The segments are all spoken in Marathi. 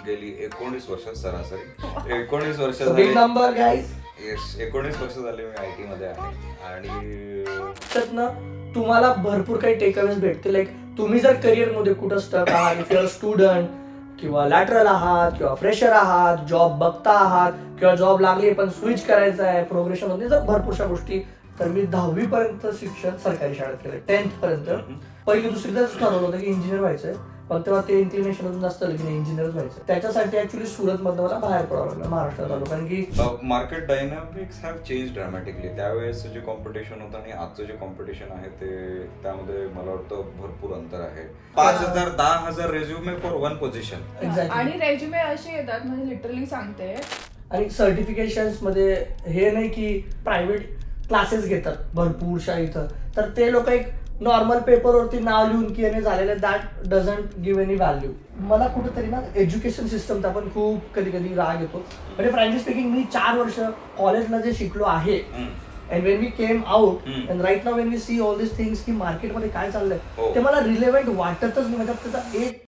गेली 19 वर्ष सरासरी 19 वर्ष बिग नंबर गाईज. येस 19 वर्ष झाले मी IT मध्ये आहे. आणि तुम्हाला भरपूर काही टेकअवेज भेटतील. लाईक तुम्ही जर करिअर मध्ये कुठं स्टक आहात, इफ युअर स्टुडंट किंवा लॅटरल आहात किंवा फ्रेशर आहात, जॉब बघता आहात किंवा जॉब लागली पण स्विच करायचं आहे, प्रोग्रेशन होते, जर भरपूरशा गोष्टी. तर मी 10वी पर्यंत शिक्षण सरकारी शाळेत केलं. 10th पर्यंत. पहिली दुसरीतच ठरवलं होतं की इंजिनियर व्हायचंय, पण तेव्हा ते इन्क्लिनेशन अजून जास्त आलं की नाही इंजिनियर व्हायचं. त्याच्यासाठी ऍक्च्युली सुरत मधनं मला बाहेर पडावं लागलं, महाराष्ट्रात आलो. कारण की market dynamics have change dramatically. त्यावेळेस जे कॉम्पिटिशन होतं आणि आजचं जे कॉम्पिटिशन आहे ते त्यामध्ये मला वाटतं भरपूर अंतर आहे. 5,000 10,000 रेझ्युमे फॉर वन पोझिशन. आणि रेझ्युमे असे येतात, म्हणजे लिटरली सांगते. आणि सर्टिफिकेशन मध्ये हे नाही की प्रायव्हेट क्लासेस घेतात भरपूरशा इथं, तर ते लोक एक नॉर्मल पेपरवरती नाव लिहून की याने झालेलं, that doesn't give any value. मला कुठेतरी ना एज्युकेशन सिस्टमचा पण खूप कधी कधी राग येतो. म्हणजे फ्रँकली स्पीकिंग मी 4 वर्ष कॉलेजला जे शिकलो आहे, and when we came out and right now when we see all this things की मार्केटमध्ये काय चाललंय ते मला रिलेव्हंट वाटतच नाही. म्हणजे त्याचा एक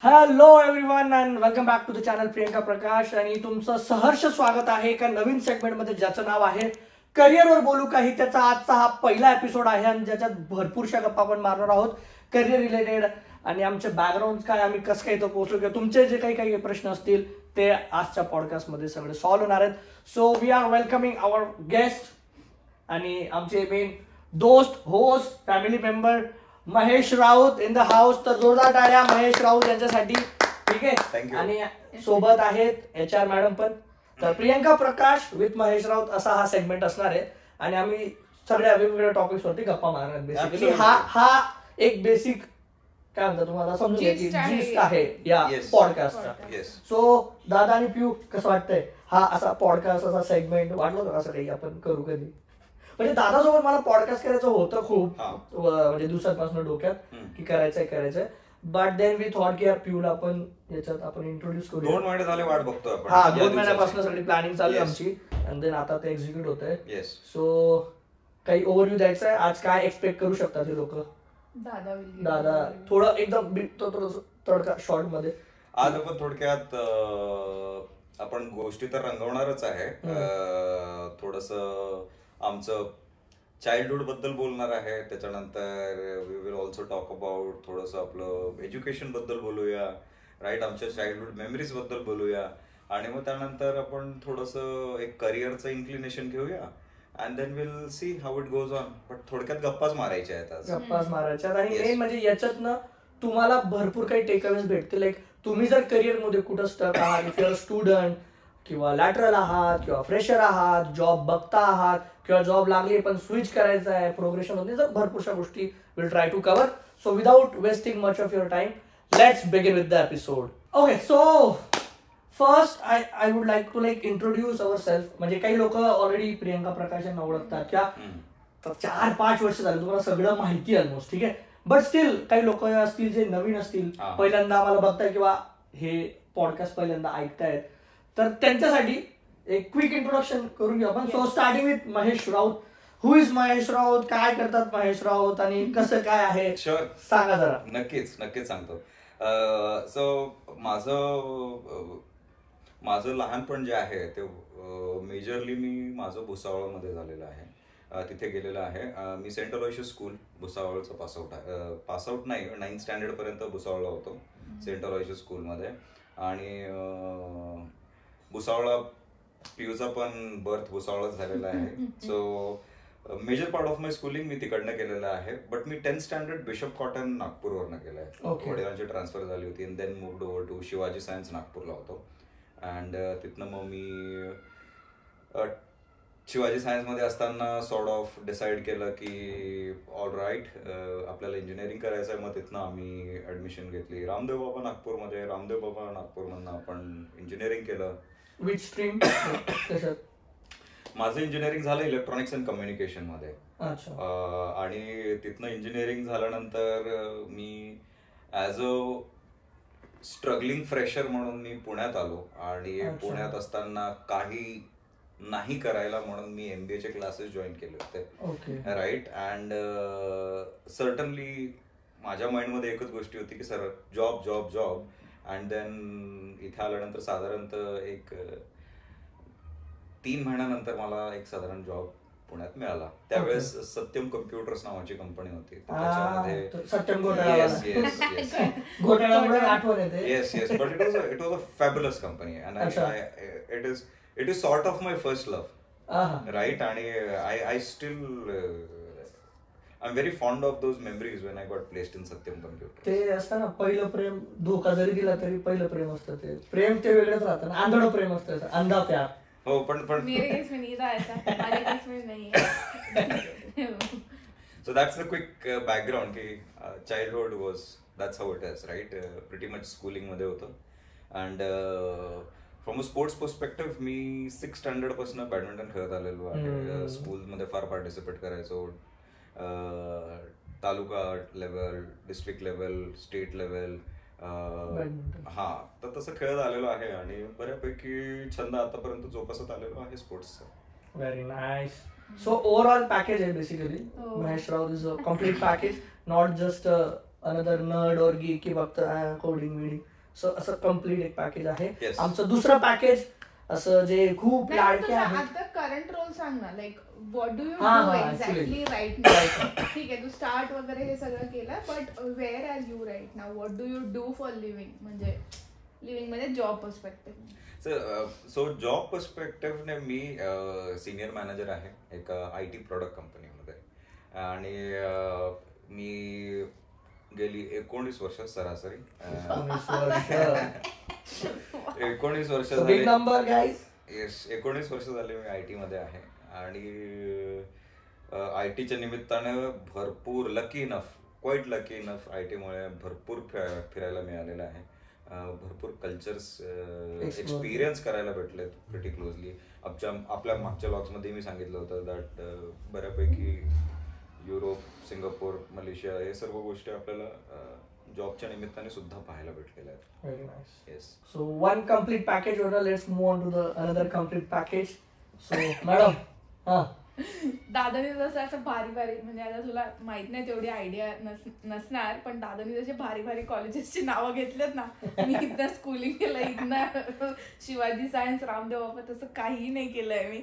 hello everyone and welcome back to the channel Priyanka Prakash. आणि तुमचं सहर्ष स्वागत आहे एका नवीन सेगमेंटमध्ये ज्याचं नाव आहे करिअरवर बोलू काही. त्याचा आजचा हा पहिला एपिसोड आहे आणि ज्याच्यात भरपूरशा गप्पा आपण मारणार आहोत करिअर रिलेटेड. आणि आमचे बॅकग्राऊंड काय, आम्ही कसं काय इथं पोहोचलो, किंवा तुमचे जे काही प्रश्न असतील ते आजच्या पॉडकास्टमध्ये सगळे सॉल्व्ह होणार आहेत. So we are welcoming our guest आणि आमचे मेन दोस्त, host, family member Mahesh Raut in the house. तर जोरदार टाळ्या महेश राऊत यांच्यासाठी. ठीक आहे. आणि सोबत आहेत HR मॅडम पण. तर प्रियंका प्रकाश विथ महेश राऊत असा हा सेगमेंट असणार आहे आणि आम्ही सगळ्या वेगवेगळ्या टॉपिक्स वरती गप्पा मारणार. बेसिकली हा एक बेसिक काय म्हणतात तुम्हाला समजून घ्यायची जिस्ट आहे या पॉडकास्टचा. सो दादा आणि पियू कसं वाटतंय हा असा पॉडकास्ट, असा सेगमेंट वाटलं होतं असं काही आपण करू कधी? म्हणजे दादासोबत मला पॉडकास्ट करायचं होतं खूप, म्हणजे दिवसांपासून डोक्यात की करायचंय. बट देन वी थॉट की यार पिऊला आपण याच्यात आपण इंट्रोड्यूस करू. 2 महिने झाले वाट बघतोय आपण. 2 महिन्यापासून सगळी प्लॅनिंग चालू आहे आमची आणि देन आता ते एक्झिक्यूट होत आहे. सो काही ओव्हरव्ह्यू द्यायचा आहे. आज काय एक्सपेक्ट करू शकतात हे लोक? दादा थोडं एकदम तडका शॉर्ट मध्ये. आज आपण थोडक्यात आपण गोष्टी तर रंगवणारच आहे. थोडस आमचं चाइल्डहुड बद्दल बोलणार आहे. त्याच्यानंतर we will also talk about थोडंसं आपलं एज्युकेशन बद्दल बोलूया, राईट, आमच्या चाइल्डहुड मेमरीज बद्दल बोलूया. आणि मग त्यानंतर आपण थोडंसं एक करिअरचं इन्क्लिनेशन घेऊया and then will see how it goes on. But थोडक्यात गप्पाच मारायच्या आहेत आज. गप्पाच मारायच्या. आणि मेन म्हणजे याच्यात ना तुम्हाला भरपूर काही टेकअवेज भेटतील. लाईक तुम्ही जर करिअर मध्ये कुठं स्टक आहात, इफ युअर स्टुडंट किंवा लॅटरल आहात किंवा फ्रेशर आहात, जॉब बघता आहात किंवा जॉब लागली पण स्विच करायचं आहे, प्रोग्रेशन होते, तर भरपूरशा गोष्टी will try to cover. So without wasting much of your time let's begin with the episode. Okay, so first I would like to introduce our self. म्हणजे काही लोक ऑलरेडी प्रियंका प्रकाश यांना ओळखतात किंवा 4-5 वर्ष झाले, तुम्हाला सगळं माहिती ऑलमोस्ट. ठीक आहे. बट स्टील काही लोक असतील जे नवीन असतील, पहिल्यांदा आम्हाला बघताय किंवा हे पॉडकास्ट पहिल्यांदा ऐकतायत, तर त्यांच्यासाठी एक क्विक इंट्रोडक्शन करून घेऊ आपण. So starting with Mahesh Raut. Who is Mahesh Raut, काय करतात महेश राऊत आणि कसं काय आहे सांगा जरा. नक्कीच सांगतो. सो माझं लहानपण जे आहे ते मेजरली माझं भुसावळमध्ये झालेलं आहे. तिथे गेलेलं आहे. मी सेंट अलोयशियस स्कूल भुसावळचं पासआउट नाही, 9th स्टँडर्ड पर्यंत भुसावळला होतो सेंट अलोयशियस स्कूलमध्ये. आणि भुसावळा पियूचा पण बर्थ भुसावळाच झालेला आहे. So major part of my schooling मी तिकडनं केलेलं आहे. बट मी 10th स्टँडर्ड बिशप कॉटन नागपूरवरनं केलं आहे. वडिलांची ट्रान्सफर झाली होती and then moved over to Shivaji science नागपूरला होतो. अँड तिथनं मग मी शिवाजी सायन्समध्ये असताना सॉर्ट ऑफ डिसाईड केलं की ऑल राईट आपल्याला इंजिनिअरिंग करायचं आहे. मग तिथनं आम्ही ऍडमिशन घेतली रामदेव बाबा नागपूरमध्ये. रामदेव बाबा नागपूरमधनं आपण इंजिनिअरिंग केलं. Which stream? माझं इंजिनिअरिंग झालं इलेक्ट्रॉनिक्स अँड कम्युनिकेशन मध्ये. आणि तिथनं इंजिनिअरिंग झाल्यानंतर मी ॲज अ स्ट्रगलिंग फ्रेशर म्हणून मी पुण्यात आलो. आणि पुण्यात असताना काही नाही करायला म्हणून मी MBA चे क्लासेस जॉईन केले होते. ओके. राईट. अँड सर्टनली माझ्या माइंडमध्ये एकच गोष्टी होती की sir job job job. And then इथे आल्यानंतर साधारणतः एक 3 महिन्यानंतर मला एक साधारण जॉब पुण्यात मिळाला. त्यावेळेस सत्यम कम्प्युटर्स नावाची कंपनी होती. तर सत्यम येस घोटाळा येस येस घोटाळ्यामुळे आठवण येते. yes yes but it was a fabulous company and it is sort of my first love. Right. And I still I'm very fond of those memories when I got placed in Satyam Computers. ते असतं ना पहिलं प्रेम, धोका जरी दिला तरी पहिलं प्रेम असतं. ते प्रेम ते वेगळंच राहतं ना, आंधळं प्रेम असतं, अंधा प्यार. हो पण मेरे केस में नहीं था ऐसा, हमारे केस में नहीं है. So that's the quick background की childhood was that's how it is, right? Pretty much schooling मध्ये होतं. And from a sports perspective मी 6th standard पासून बॅडमिंटन खेळत आलेलो आहे. स्कूलमध्ये फार पार्टिसिपेट करायचो. Taluka level, district level, state level, हा तर तसं खेळत आलेलो आहे आणि बऱ्यापैकी छंद आतापर्यंत जोपासत आलेलो आहे स्पोर्ट्सचा. Very nice. So overall package आहे basically. Mahesh Raut is a complete package, not just another nerd or geek की फक्त कोडिंग विडिंग. सो असं कम्प्लीट एक पॅकेज आहे. आमचं दुसरं पॅकेज असं जे खूप लाडके आहे. आता करंट रोल सांग ना, like what do you do exactly right now. ठीक आहे, तू स्टार्ट वगैरे हे सगळं केलं, but where are you right now? What do you do for living, म्हणजे लिव्हिंग मध्ये जॉब पर्स्पेक्टिव्ह? सो जॉब पर्स्पेक्टिव्हने मी सिनियर मॅनेजर आहे एका IT प्रोडक्ट कंपनीमध्ये. आणि मी गेली 19 वर्ष सरासरी 19 वर्ष झाले. Big number guys. येस, 19 वर्ष झाले मी IT मध्ये आहे. आणि IT च्या निमित्ताने भरपूर क्वाईट लकी इनफ IT मुळे भरपूर फिरायला मिळालेलं आहे. भरपूर कल्चर्स एक्सपिरियन्स करायला भेटले प्रिटी क्लोजली. आपल्या मागच्या लॉग्स मध्ये मी सांगितलं होतं दॅट बऱ्यापैकी युरोप, सिंगापूर, मलेशिया हे सर्व गोष्टी आपल्याला जॉबच्या निमित्ताने सुद्धा पाहायला भेटलेल्या आहेत. Very nice. Yes. So one complete package order. Let's move on to the another complete package. So madam, दादानी जसं असं भारी भारी, म्हणजे आता तुला माहित नाही तेवढी आयडिया नसणार, पण दादानी जसे भारी भारी कॉलेजेसची नावं घेतलेत ना, मी इथं स्कूलिंग केलं, इथनं शिवाजी सायन्स, रामदेव बाबा, तसं काहीही नाही केलंय मी.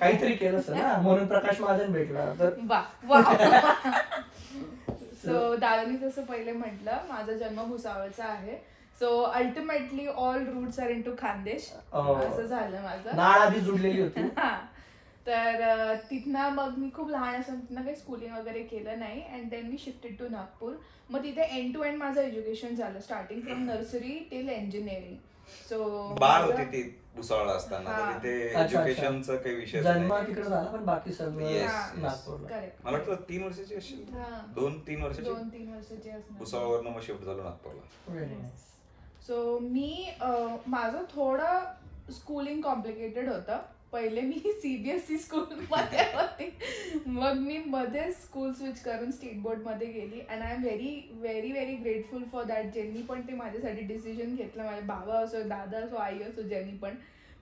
काहीतरी केलं सर ना, म्हणून प्रकाश महाजन भेटला तर वा. सो दादानी जसं पहिले म्हटलं, माझा जन्म भुसावळचा आहे. So ultimately all roots are in to Khandesh, असं झालं माझं. नाळ आधी जुडलेली होती. तर तिथनं मग मी खूप लहान असताना तिथनं काही स्कूलिंग वगैरे केलं नाही. अँड देन मी शिफ्टेड टू नागपूर. मग तिथे एंड टू एंड माझं एज्युकेशन झालं, starting from nursery till engineering. So बाळ होती ती भुसावळ असताना, तिथे एज्युकेशनचा काही विषय जन्म तिकडे झाला, पण बाकी सगळं नागपूरला. मला वाटतं 3 वर्षाची असेल, 2-3 वर्षाची असणार. भुसावळवरनं मग शिफ्ट झालो नागपूरला. सो मी माझं थोडं स्कूलिंग कॉम्प्लिकेटेड होतं. पहिले मी CBSE स्कूलमध्ये होते, मग मी मध्ये स्कूल स्विच करून स्टेट बोर्डमध्ये गेली. And I am very very very grateful for that. ज्यांनी पण ते माझ्यासाठी डिसिजन घेतलं, माझे बाबा असो, दादा असो, आई असो, ज्यांनी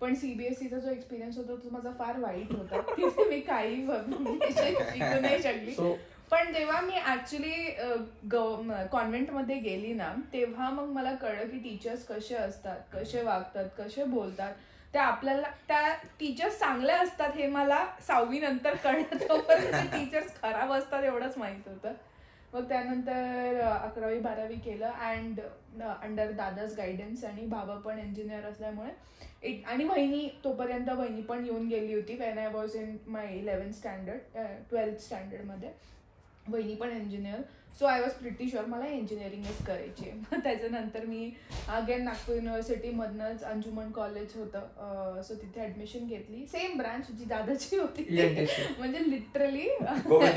पण CBSEचा जो एक्सपिरियन्स होता तो माझा फार वाईट होता. तिथे मी काही शिकू नाही शकली. पण जेव्हा मी ऍक्च्युली कॉन्व्हेंटमध्ये गेली ना, तेव्हा मग मला कळलं की टीचर्स कसे असतात, कसे वागतात, कसे बोलतात. त्या आपल्याला त्या टीचर्स चांगल्या असतात हे मला 6वी नंतर कळलं. तोपर्यंत टीचर्स खराब असतात एवढंच माहित होतं. मग त्यानंतर 11वी 12वी केलं अँड अंडर दादाज गायडन्स. आणि बाबा पण इंजिनियर असल्यामुळे आणि वहिनी पण येऊन गेली होती when I was in my 11th standard 12th स्टँडर्डमध्ये. वहिनी पण engineer. So I was pretty sure मला इंजिनिअरिंगच करायची आहे. मग त्याच्यानंतर मी अगेन नागपूर युनिव्हर्सिटीमधनंच अंजुमन कॉलेज होतं, सो तिथे ऍडमिशन घेतली. सेम ब्रांच जी दादाची होती, म्हणजे literally go with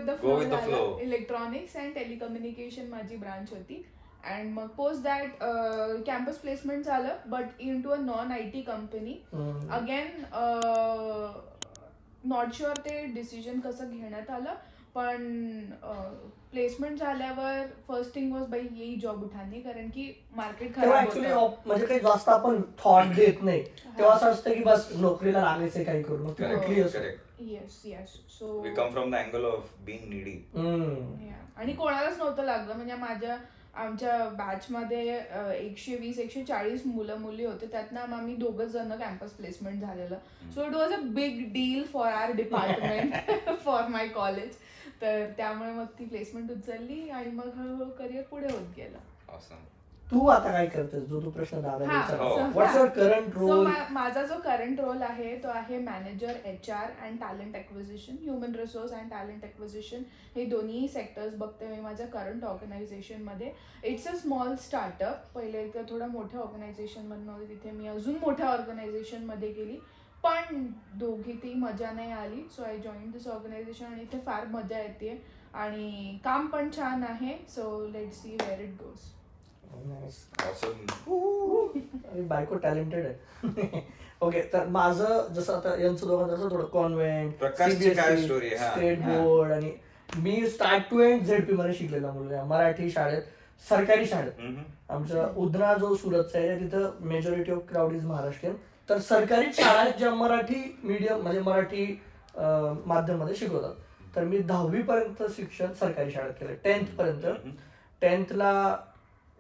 the flow. Electronics and telecommunication माझी ब्रांच होती. अँड मग पोस्ट दॅट कॅम्पस प्लेसमेंट झालं, but in to a non IT company. Again not sure ते डिसिजन कसं घेण्यात आलं, पण प्लेसमेंट झाल्यावर फर्स्ट थिंग वॉज बाई येई जॉब उठाने, कारण की मार्केट तेव्हा खराब ऍक्च्युली होतं. म्हणजे काही जास्त आपण थॉट देत नाही, तेव्हा असं असतं की बस नोकरीला लागायचं काही करू, मग ती कुठली असो. Yes yes. So we come from the angle of being needy. आणि कोणालाच नव्हतं लागलं. म्हणजे आमच्या बॅच मध्ये 120-140 मुलं मुली होते, त्यातनं आम्ही 2 जण कॅम्पस प्लेसमेंट झालेलं. So it was a big deal for our department for my college. तर त्यामुळे मग ती प्लेसमेंट उचलली आणि मग हळूहळू करिअर पुढे होत गेलं. तू आता काय करतेस, जो तू प्रश्न दादा हा, विचारला, व्हॉट्स युअर करंट So, रोल? माझा जो करंट रोल आहे तो आहे manager HR and talent acquisition. Human resource and talent acquisition हे दोन्ही सेक्टर्स बघते मी माझ्या करंट ऑर्गनायझेशन मध्ये. It's a small startup. पहिले तर थोडं मोठ्या ऑर्गनायझेशन मध्ये नव्हते, तिथे मी अजून मोठ्या ऑर्गनायझेशन मध्ये गेली, पण दोघी ती मजा नाही आली. So I join this organisation आणि इथे फार मजा येते आणि काम पण छान आहे. So let's see where it goes. बायको टॅलेंटेड आहे. ओके, तर माझं जसं आता यांचं दोघांचं थोडं कॉन्व्हेंट, प्रकाशची काय स्टोरी? स्टेट बोर्ड, आणि मी स्टार्ट टू एंड ZP मध्ये शिकलेला मुलगा, मराठी शाळेत, सरकारी शाळेत. आमच्या उधना जो सुरतचा आहे तिथं majority of crowd is Maharashtrian. तर सरकारी शाळा ज्या मराठी मीडियम म्हणजे मराठी माध्यम मध्ये शिकवतात. तर मी 10वी पर्यंत शिक्षण सरकारी शाळेत केलं, 10th पर्यंत. 10thला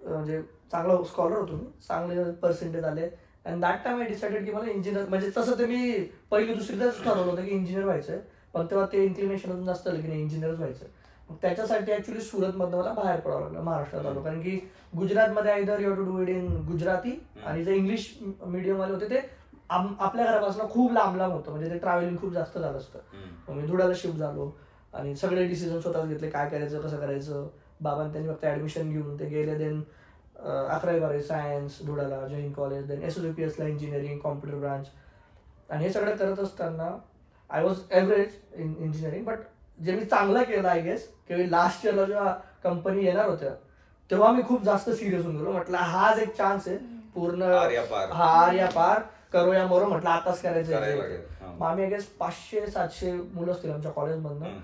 म्हणजे चांगला स्कॉलर होतो मी, चांगले पर्सेंटेज आले. And that time I decided की मला इंजिनियर, म्हणजे तसं ते मी पहिली दुसरीतच ठरवलं होतं की इंजिनियर व्हायचंय, पण तेव्हा ते इन्क्लिनेशन अजून जास्त आलं की नाही इंजिनियरच व्हायचं. मग त्याच्यासाठी ऍक्च्युली सुरतमधनं मला बाहेर पडावं लागलं, महाराष्ट्रात आलो. कारण की गुजरातमध्ये either you have to do it in Gujarati, आणि जे इंग्लिश मीडियम वाले होते ते आपल्या घरापासून खूप लांब लांब होतं, म्हणजे ते ट्रॅव्हलिंग खूप जास्त झालं असतं. मग मी धुळ्याला शिफ्ट झालो आणि सगळे डिसिजन स्वतःच घेतले, काय करायचं कसं करायचं. बाबांनी त्यांनी फक्त ऍडमिशन घेऊन ते गेले. देन 11वी-12वी सायन्स धुळ्याला, जैन कॉलेज, देन SOPSला इंजिनिअरिंग, कॉम्प्युटर ब्रांच. आणि हे सगळं करत असताना I was average in engineering, but जे मी चांगलं केलं आय गेस की लास्ट इयरला जेव्हा कंपनी येणार होत्या तेव्हा मी खूप जास्त सिरियस होऊन गेलो. म्हटलं हाच एक चान्स आहे, पूर्ण हार या पार करो या मरो, म्हटलं आताच करायचं. मग आम्ही आय गेस 500-700 मुलं असतील आमच्या कॉलेजमधनं.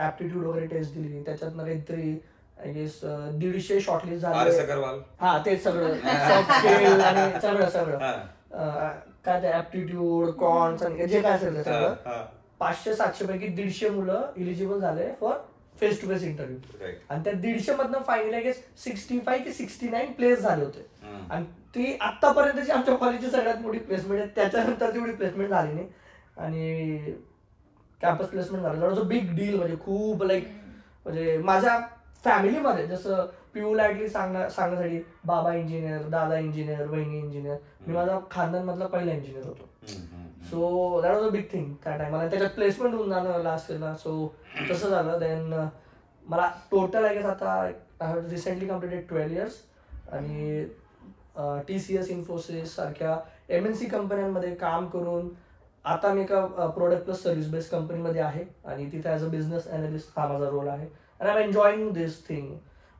ऍप्टिट्यूड वगैरे टेस्ट दिली, त्याच्यातनं काहीतरी आय गेस 150 शॉर्टलिस्ट झाले. हा ते सगळं सॉफ्ट स्किल आणि सगळं काय ते ऍप्टिट्यूड, कॉन्स आणि जे काय असेल सगळं 500-700 पैकी 150 मुलं इलिजिबल झाले for face to face interview. आणि त्या 150 मधनं फायनली आय गेस 65 की 69 प्लेस झाले होते. आणि ती आतापर्यंतची आमच्या कॉलेजची सगळ्यात मोठी प्लेसमेंट आहे. त्याच्यानंतर तेवढी प्लेसमेंट झाली नाही आणि कॅम्पस प्लेसमेंट झालं. बिग डील, म्हणजे खूप लाईक, म्हणजे माझ्या फॅमिलीमध्ये जसं पिऊला ऍटलीस्ट सांगण्यासाठी बाबा इंजिनियर, दादा इंजिनियर, वहिनी इंजिनियर, मी माझा खानदानमधला पहिला इंजिनियर होतो. So that was a big thing त्या टायमाला. त्याच्यात प्लेसमेंट होऊन जाणं लास्ट इयरला, सो तसं झालं. देन मला टोटल आय गेस आता I have recently completed 12 years. आणि TCS, इन्फोसिस सारख्या MNC कंपन्यांमध्ये काम करून आता मी एका प्रोडक्ट प्लस सर्व्हिस बेस्ड कंपनीमध्ये आहे आणि तिथे ॲज अ बिझनेस अनालिस्ट हा माझा रोल आहे. And I am enjoying this thing.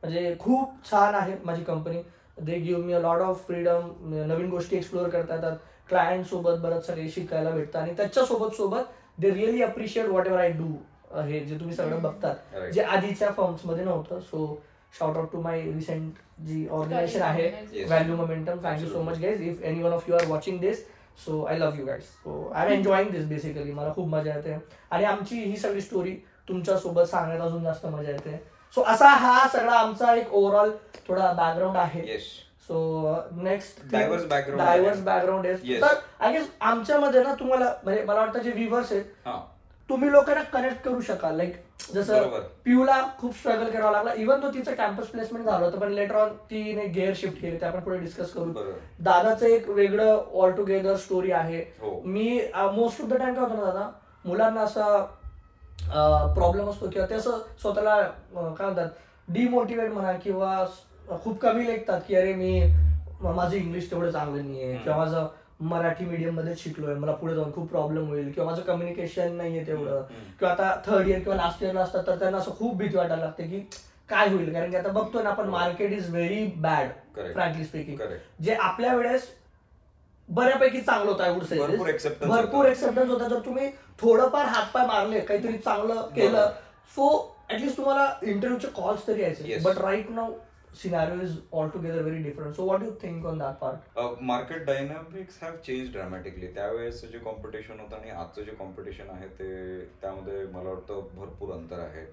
म्हणजे खूप छान आहे माझी company. They give me a lot of freedom, नवीन गोष्टी एक्सप्लोअर करता येतात, क्लायंट सोबत बरंच सगळे शिकायला भेटतं आणि त्याच्यासोबत they really appreciate whatever I do. हे जे तुम्ही सगळं बघतात जे आधीच्या फर्म्समध्ये नव्हतं. So shout out to my recent जी ऑर्गनायझेशन आहे, value momentum. Thank you so much guys, if any one of you are watching this. So I love you guys. So I am enjoying this basically. मला खूप मजा येते आणि आमची ही सगळी स्टोरी तुमच्यासोबत सांगण्यात अजून जास्त मजा येते. सो असा हा सगळा आमचा एक ओव्हरऑल थोडा बॅकग्राऊंड आहे. सो नेक्स्ट डायव्हर्स बॅकग्राऊंड आहे. तर आय गेस आमच्यामध्ये ना तुम्हाला म्हणजे मला वाटतं जे व्ह्युअर्स आहेत तुम्ही लोकांना कनेक्ट करू शकाल. लाईक जसं पिऊला खूप स्ट्रगल करावा लागला, इव्हन तो तिचं कॅम्पस प्लेसमेंट झालं होतं, पण लेटर ऑन तिने गिअर शिफ्ट केली, ते आपण पुढे डिस्कस करू. दादाचं एक वेगळं ऑल टुगेदर स्टोरी आहे. मी मोस्ट ऑफ द टाइम काय होतं ना दादा, मुलांना असा प्रॉब्लेम असतो किंवा ते असं स्वतःला काय म्हणतात डिमोटिवेट म्हणा किंवा खूप कमी लेखतात की अरे मी माझं इंग्लिश तेवढं चांगलं नाहीये किंवा माझं मराठी मीडियम मध्ये शिकलोय, मला पुढे जाऊन खूप प्रॉब्लेम होईल किंवा माझं कम्युनिकेशन नाहीये तेवढं, किंवा आता 3rd year किंवा लास्ट इयरला असतात तर त्यांना असं खूप भीती वाटायला लागते की काय होईल. कारण की आता बघतोय ना आपण, market is very bad frankly speaking. जे आपल्या वेळेस बऱ्यापैकी चांगलं होतं, आय वुड से भरपूर एक्सेप्टन्स होता. जर तुम्ही थोडंफार हातपाय मारले, काहीतरी चांगलं केलं सो ऍटलीस्ट तुम्हाला इंटरव्ह्यूचे कॉल्स तरी यायचे, Yes. But right now scenario is altogether very different. So what do think on that part? Market dynamics have change dramatically. त्यावेळेस जे कॉम्पिटिशन होतं आणि आजचं जे कॉम्पिटिशन आहे ते त्यामध्ये मला वाटतं भरपूर अंतर आहे.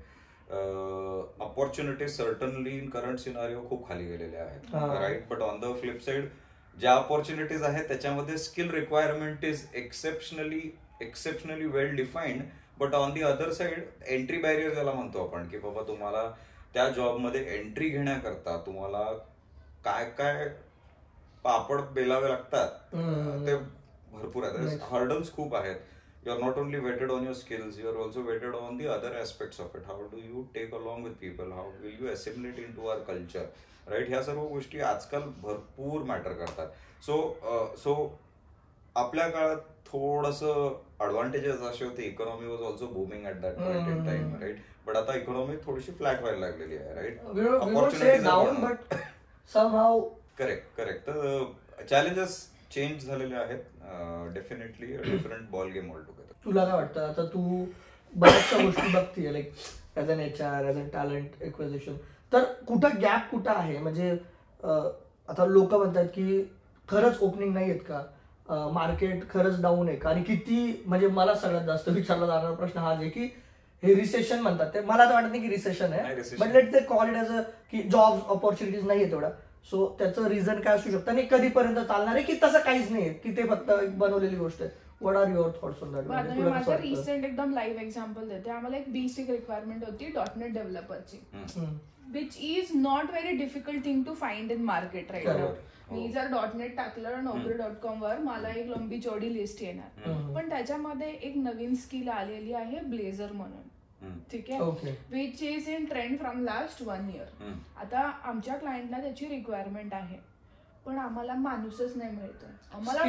Opportunities certainly in current scenario खूप खाली गेलेले आहेत, right. But on the flip side ज्या अपॉर्च्युनिटीज आहेत त्याच्यामध्ये skill requirement is exceptionally well defined. But on the other side entry barrier ज्याला म्हणतो आपण, की बाबा तुम्हाला त्या जॉबमध्ये एंट्री घेण्याकरता तुम्हाला काय काय पापड बेलावे लागतात ते भरपूर आहेत. हर्डल्स खूप आहेत. You are not only weighted on your skills, you are also weighted on the other aspects of it. How do you take along with people, how will you assimilate in to our culture, right. ह्या सर्व गोष्टी आजकाल भरपूर मॅटर करतात. सो आपल्या काळात थोडंसं अडव्हान्टेजेस असे होते. Economy was also booming at that point in time, right. But आता इकॉनॉमी थोडीशी फ्लॅट व्हायला लागलेली आहे, राईट. करेक्ट. तर चॅलेंजेस चेंज झालेले आहेत definitely. Different ball game all together. तुला काय वाटतं, आता तू बऱ्याचशा गोष्टी बघतीये, like as an HR, as an talent acquisition, तर कुठं गॅप कुठं आहे? म्हणजे आता लोक म्हणतात की खरंच ओपनिंग नाही आहेत का, मार्केट खरंच डाऊन आहे का, आणि किती, म्हणजे मला सगळ्यात जास्त विचारला जाणारा प्रश्न हाच आहे की हे रिसेशन म्हणतात ते. मला तर वाटत नाही की रिसेशन आहे, but let they call it as a की जॉब ऑपॉर्च्युनिटीज नाही आहे तेवढा. सो त्याचं रिझन काय असू शकतं आणि कधीपर्यंत चालणार आहे, की तसं काहीच नाही की ते फक्त बनवलेली गोष्ट आहे? What are your thoughts on that? माझं रिसेंट एकदम लाईव्ह एक्झाम्पल देते. आम्हाला एक बेसिक रिक्वायरमेंट होती .NET डेव्हलपरची, which is not very difficult thing to find in market right now. मी जर .NET टाकलं Naukri.com वर, मला एक लंबी चौडी लिस्ट येणार. पण त्याच्यामध्ये एक नवीन स्किल आलेली आहे ब्लेझर म्हणून, ठीक आहे, which is in trend from last 1 year. आता आमच्या क्लायंटला त्याची रिक्वायरमेंट आहे, पण आम्हाला माणूसच नाही मिळतोय. आम्हाला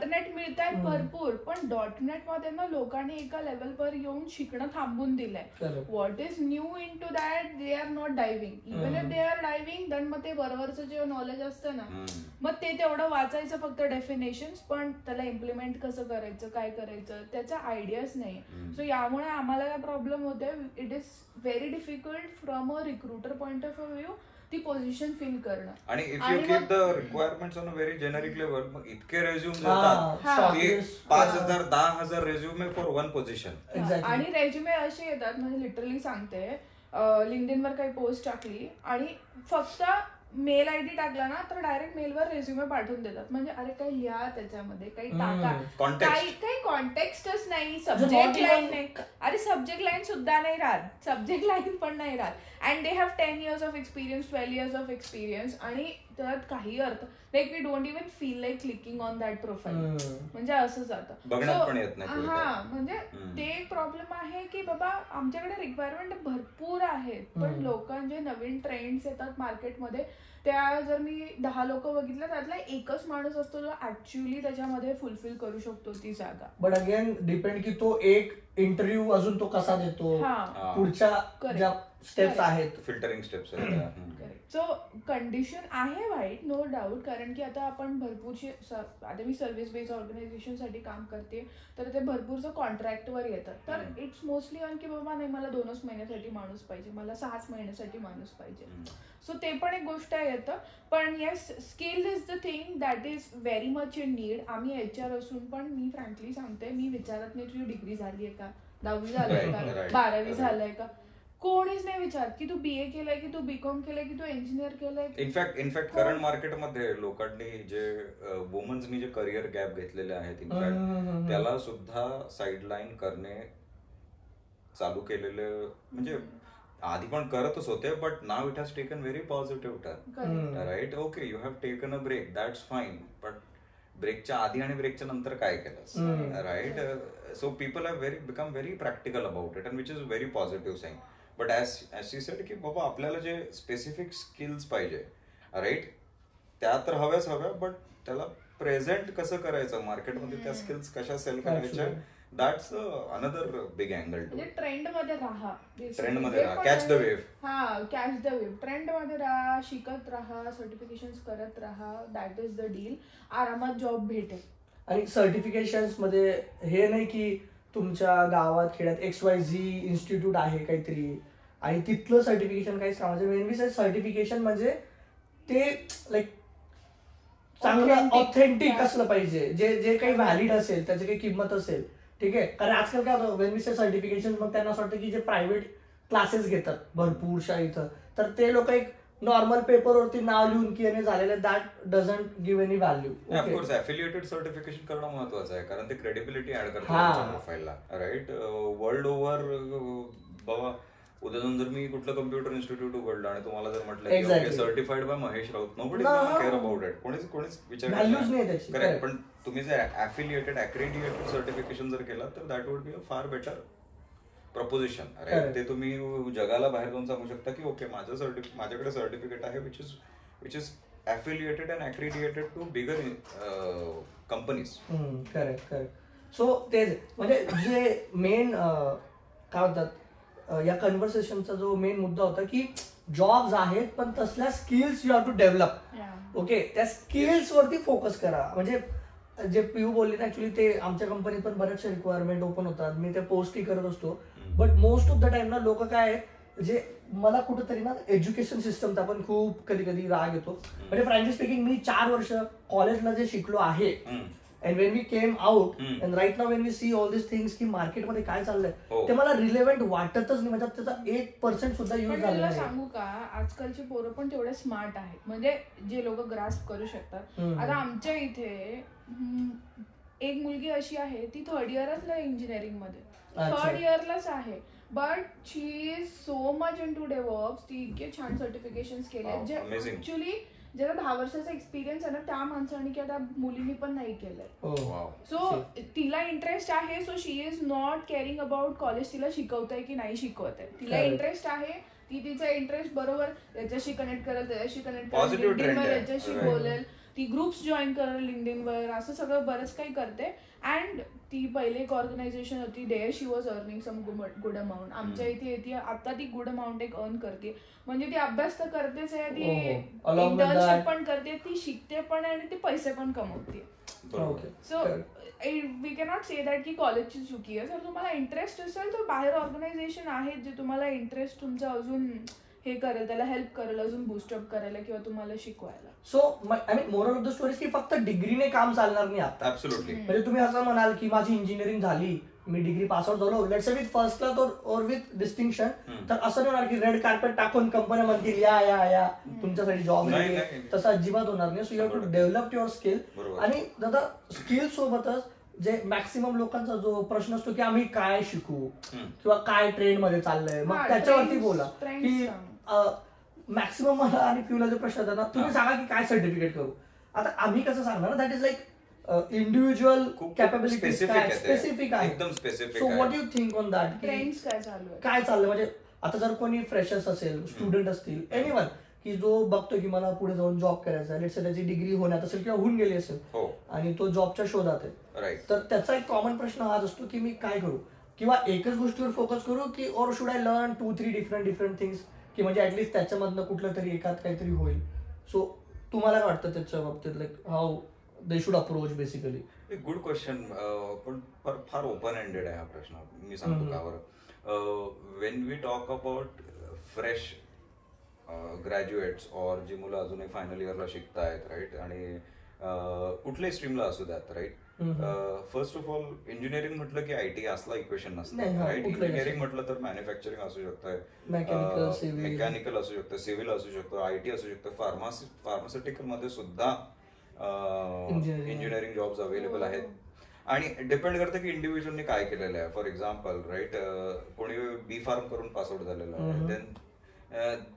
.NET मिळतात भरपूर, पण .NET मध्ये ना लोकांनी एका लेवलवर येऊन शिकणं थांबून दिलंय. What is new in to that, they are not diving. Even if they are diving, then मग ते बरोबरचं जे नॉलेज असतं ना, मग ते तेवढं वाचायचं फक्त डेफिनेशन्स, पण त्याला इम्प्लिमेंट कसं करायचं, काय करायचं, त्याचा आयडियाच नाही. सो यामुळे आम्हाला काय प्रॉब्लेम होते, it is very difficult from a recruiter point of view ती पोझिशन फिल करणं. आणि if you keep the requirements on a very generic level, मग इतके रेझ्युम येतात की 5,000 10,000 रेझ्युमे फॉर वन पोझिशन. आणि रेझ्युमे असे येतात, म्हणजे लिटरली सांगते, लिंक्डइन वर काही पोस्ट टाकली आणि फक्त मेल आयडी टाकला ना, तर डायरेक्ट मेलवर रेझ्युमे पाठवून देतात. म्हणजे अरे काही लिहा त्याच्यामध्ये, काही टाका, काही कॉन्टेक्स्टच नाही, सब्जेक्ट लाईन नाही. अरे सब्जेक्ट लाईन सुद्धा नाही राहत, सब्जेक्ट लाईन पण नाही राहत. And they have 10 years of experience, 12 years of experience, आणि त्यात काही अर्थ like we don't even feel like clicking on that profile. म्हणजे असं जातं. हा, म्हणजे ते एक प्रॉब्लेम आहे की बाबा आमच्याकडे रिक्वायरमेंट भरपूर आहेत, पण लोकांचे नवीन ट्रेंड्स येतात मार्केटमध्ये, त्या जर मी 10 लोक बघितलं, त्यातला एकच माणूस असतो जो ऍक्च्युअली त्याच्यामध्ये फुलफिल करू शकतो ती जागा. बट अगेन डिपेंड की तो एक इंटरव्ह्यू अजून तो कसा देतो, पुढच्या ज्या स्टेप्स आहेत, फिल्टरिंग स्टेप्स. सो कंडिशन आहे वाईट, नो डाऊट, कारण की आता आपण भरपूरशी, आता मी सर्व्हिस बेस्ड ऑर्गनायझेशन साठी काम करते, तर ते भरपूरचं कॉन्ट्रॅक्टवर येतात. तर इट्स मोस्टली ऑन की बाबा नाही, मला 2च महिन्यासाठी माणूस पाहिजे, मला 6च महिन्यासाठी माणूस पाहिजे. सो ते पण एक गोष्ट येतं. पण yes, skill is the thing that is very much in need. आम्ही HR असून पण मी फ्रँकली सांगते, मी विचारत नाही तुझी डिग्री झाली आहे का, 10वी झालंय का, 12वी झालंय का, कोणीच नाही विचारत की तू BA केलंय, की तू BCom केलंय, की तू इंजिनियर केलंय. इनफॅक्ट करंट मार्केटमध्ये लोकांनी जे वुमन्सनी जे करिअर गॅप घेतलेले आहेत, इनफॅक्ट त्याला सुद्धा साईडलाईन करणे चालू केलेले, म्हणजे आधी पण करतच होते, but now it has taken very positive turn, right. Okay, you have taken a break, that's fine, but ब्रेकच्या आधी आणि ब्रेकच्या नंतर काय केलं, right. So people have become very practical about it, and which is very positive sign. But as she said की बाबा आपल्याला जे स्पेसिफिक स्किल्स पाहिजे, राईट, त्या तर हव्याच हव्या, बट त्याला प्रेझेंट कसं करायचं मार्केटमध्ये, त्या स्किल्स कशा सेल करायच्या, that's another big angle too. Trend मध्ये राहा, catch the wave. Catch the wave, trend मध्ये राहा, शिकत राहा, सर्टिफिकेशन करत राहा, दॅट इज द डील. आरामात जॉब भेटेल. आणि सर्टिफिकेशन्स मध्ये हे नाही की तुमच्या गावात खेड्यात XYZ इन्स्टिट्यूट आहे काहीतरी आणि तिथलं सर्टिफिकेशन काही सांगायचं वेन वी से सर्टिफिकेशन म्हणजे ते लाईक चांगलं ऑथेंटिक असलं पाहिजे, जे जे काही व्हॅलिड असेल त्याची काही किंमत असेल, ठीक आहे. कारण आजकाल काय होतं वेन वी से सर्टिफिकेशन मग त्यांना असं वाटतं की जे प्रायव्हेट क्लासेस घेतात भरपूरशा इथं तर ते लोक एक नॉर्मल पेपरवरती नाव लिहून की याने झालेलं that doesn't give any value. Of course affiliated certification करणं महत्वाचं आहे कारण ते क्रेडिबिलिटी ऍड करतात प्रोफाईलला, राईट. वर्ल्ड ओव्हर बाबा उद्या जाऊन जर मी कुठलं कम्प्युटर इन्स्टिट्यूट उघडलं आणि तुम्हाला जर म्हटलं certified by Mahesh Raut, nobody care about it, कोणीच विचार नाही त्याची. करेक्ट. पण तुम्ही जर ऍफिलिएटेड अक्रेडिएटेड सर्टिफिकेशन जर केलं तर that would be a far better preposition, right. ते तुम्ही जगाला बाहेर जाऊन सांगू शकता की ओके माझ्याकडे सर्टिफिकेट आहे which is affiliated and accredited to bigger companies. Correct. So तेच म्हणजे जे मेन काय म्हणतात या कन्व्हर्सेशनचा जो मेन मुद्दा होता की जॉब्स आहेत पण तसल्या skills you have to develop. Okay, त्या स्किल्स वरती फोकस करा. म्हणजे जे पियू बोलले ना ऍक्च्युली ते आमच्या कंपनीत पण बऱ्याचशा रिक्वायरमेंट ओपन होतात, मी ते पोस्टही करत असतो. But most of the time ना लोक काय जे मला कुठेतरी ना एज्युकेशन सिस्टमचा पण खूप कधी कधी राग येतो. म्हणजे फ्रँकली स्पीकिंग मी 4 वर्ष कॉलेजला जे शिकलो आहे and when we came out and right now when we see all this things की मार्केटमध्ये काय चाललंय ते मला रिलेव्हंट वाटतच नाही. म्हणजे त्याचा 1% सुद्धा युज झाला नाही. सांगू का आजकालची पोरं पण तेवढे स्मार्ट आहेत म्हणजे जे लोक ग्रास्प करू शकतात. आता आमच्या इथे एक मुलगी अशी आहे ती 3rd इयरच इंजिनिअरिंग मध्ये 3rd इयरलाच आहे but she is so much into develops. ती इतके छान सर्टिफिकेशन केले जे ऍक्च्युली ज्याला 10 वर्षाचा एक्सपिरियन्स आहे ना त्या माणसाने किंवा त्या मुलीने पण नाही केलंय. सो तिला इंटरेस्ट आहे. So she is not caring about college तिला शिकवतंय की नाही शिकवतंय. तिला इंटरेस्ट आहे, ती तिचा इंटरेस्ट बरोबर याच्याशी कनेक्ट करेल, त्याच्याशी कनेक्ट करेल, याच्याशी बोलेल, ती ग्रुप्स जॉईन करेल लिंक्डइनवर, असं सगळं बरंच काही करते. अँड ती पहिले एक ऑर्गनायझेशन होती there she was earning some good amount. आमच्या इथे येते आता ती गुड अमाऊंट एक अर्न करते. म्हणजे ती अभ्यास तर करतेच आहे, ती इंटर्नशिप पण करते, ती शिकते पण आणि ती पैसे पण कमवते. So we cannot say that की कॉलेजची चुकी आहे. जर तुम्हाला इंटरेस्ट असेल तर बाहेर ऑर्गनायझेशन आहेत जे तुम्हाला इंटरेस्ट तुमचा अजून हे करेल, त्याला हेल्प करेल, अजून बूस्टअप करायला किंवा तुम्हाला शिकवायला. So I mean moral of the story की फक्त डिग्रीने काम चालणार नाही आता. ऍब्सोल्युटली. म्हणजे तुम्ही असं म्हणाल की माझी इंजिनिअरिंग झाली, मी डिग्री पास आउट झालो, let's say with first class और विथ डिस्टिंक्शन, तर असं नाही होणार की रेड कार्पेट टाकून कंपन्या म्हणतील या तुमच्यासाठी जॉब आहे, तसं अजिबात होणार नाही. So you have to develop your skill. आणि दादा स्किल सोबतच जे मॅक्सिमम लोकांचा जो प्रश्न असतो की आम्ही काय शिकू किंवा काय ट्रेंड मध्ये चाललंय, मग त्याच्यावरती बोला की मॅक्सिमम मला आणि पिऊला जो प्रश्न होता ना तुम्ही सांगा की काय सर्टिफिकेट करू. आता आम्ही कसं सांगणार that is like individual capability specific आहे एकदम specific. So what you think on that, trends काय चाललंय. म्हणजे आता जर कोणी फ्रेशर्स असेल, स्टुडंट असतील, एनीवन की जो बघतो की मला पुढे जाऊन जॉब करायचा आहे, त्याची डिग्री होण्यात असेल किंवा होऊन गेली असेल आणि तो जॉबच्या शोधात आहे, तर त्याचा एक कॉमन प्रश्न हाच असतो की मी काय करू किंवा एकच गोष्टीवर फोकस करू की or should I learn 2-3 different things की म्हणजे ऍटलीस्ट त्याच्यामधनं कुठलं तरी एकात काहीतरी होईल. सो तुम्हाला काय वाटतं त्याच्या बाबतीत like how they should approach basically. एक गुड क्वेश्चन पण फार ओपन एंडेड आहे हा प्रश्न. मी सांगतो का बरं. When we talk about fresh graduates और जी मुलं अजूनही फायनल इयरला शिकतायत, राईट, आणि कुठल्याही स्ट्रीमला असू द्यात, right. First of all engineering म्हटलं की IT असला इक्वेशन नसतं, राईट. इंजिनिअरिंग म्हटलं तर मॅन्युफॅक्चरिंग असू शकतं, मेकॅनिकल असू शकतं, सिव्हिल असू शकतं, IT असू शकतं, फार्मास्युटिकल मध्ये सुद्धा इंजिनिअरिंग जॉब्स अवेलेबल आहेत. आणि डिपेंड करतं की इंडिव्हिज्युअलनी काय केलेलं आहे. फॉर एक्झाम्पल, राईट, कोणी B.Pharm करून पासआउट झालेलं आहे, then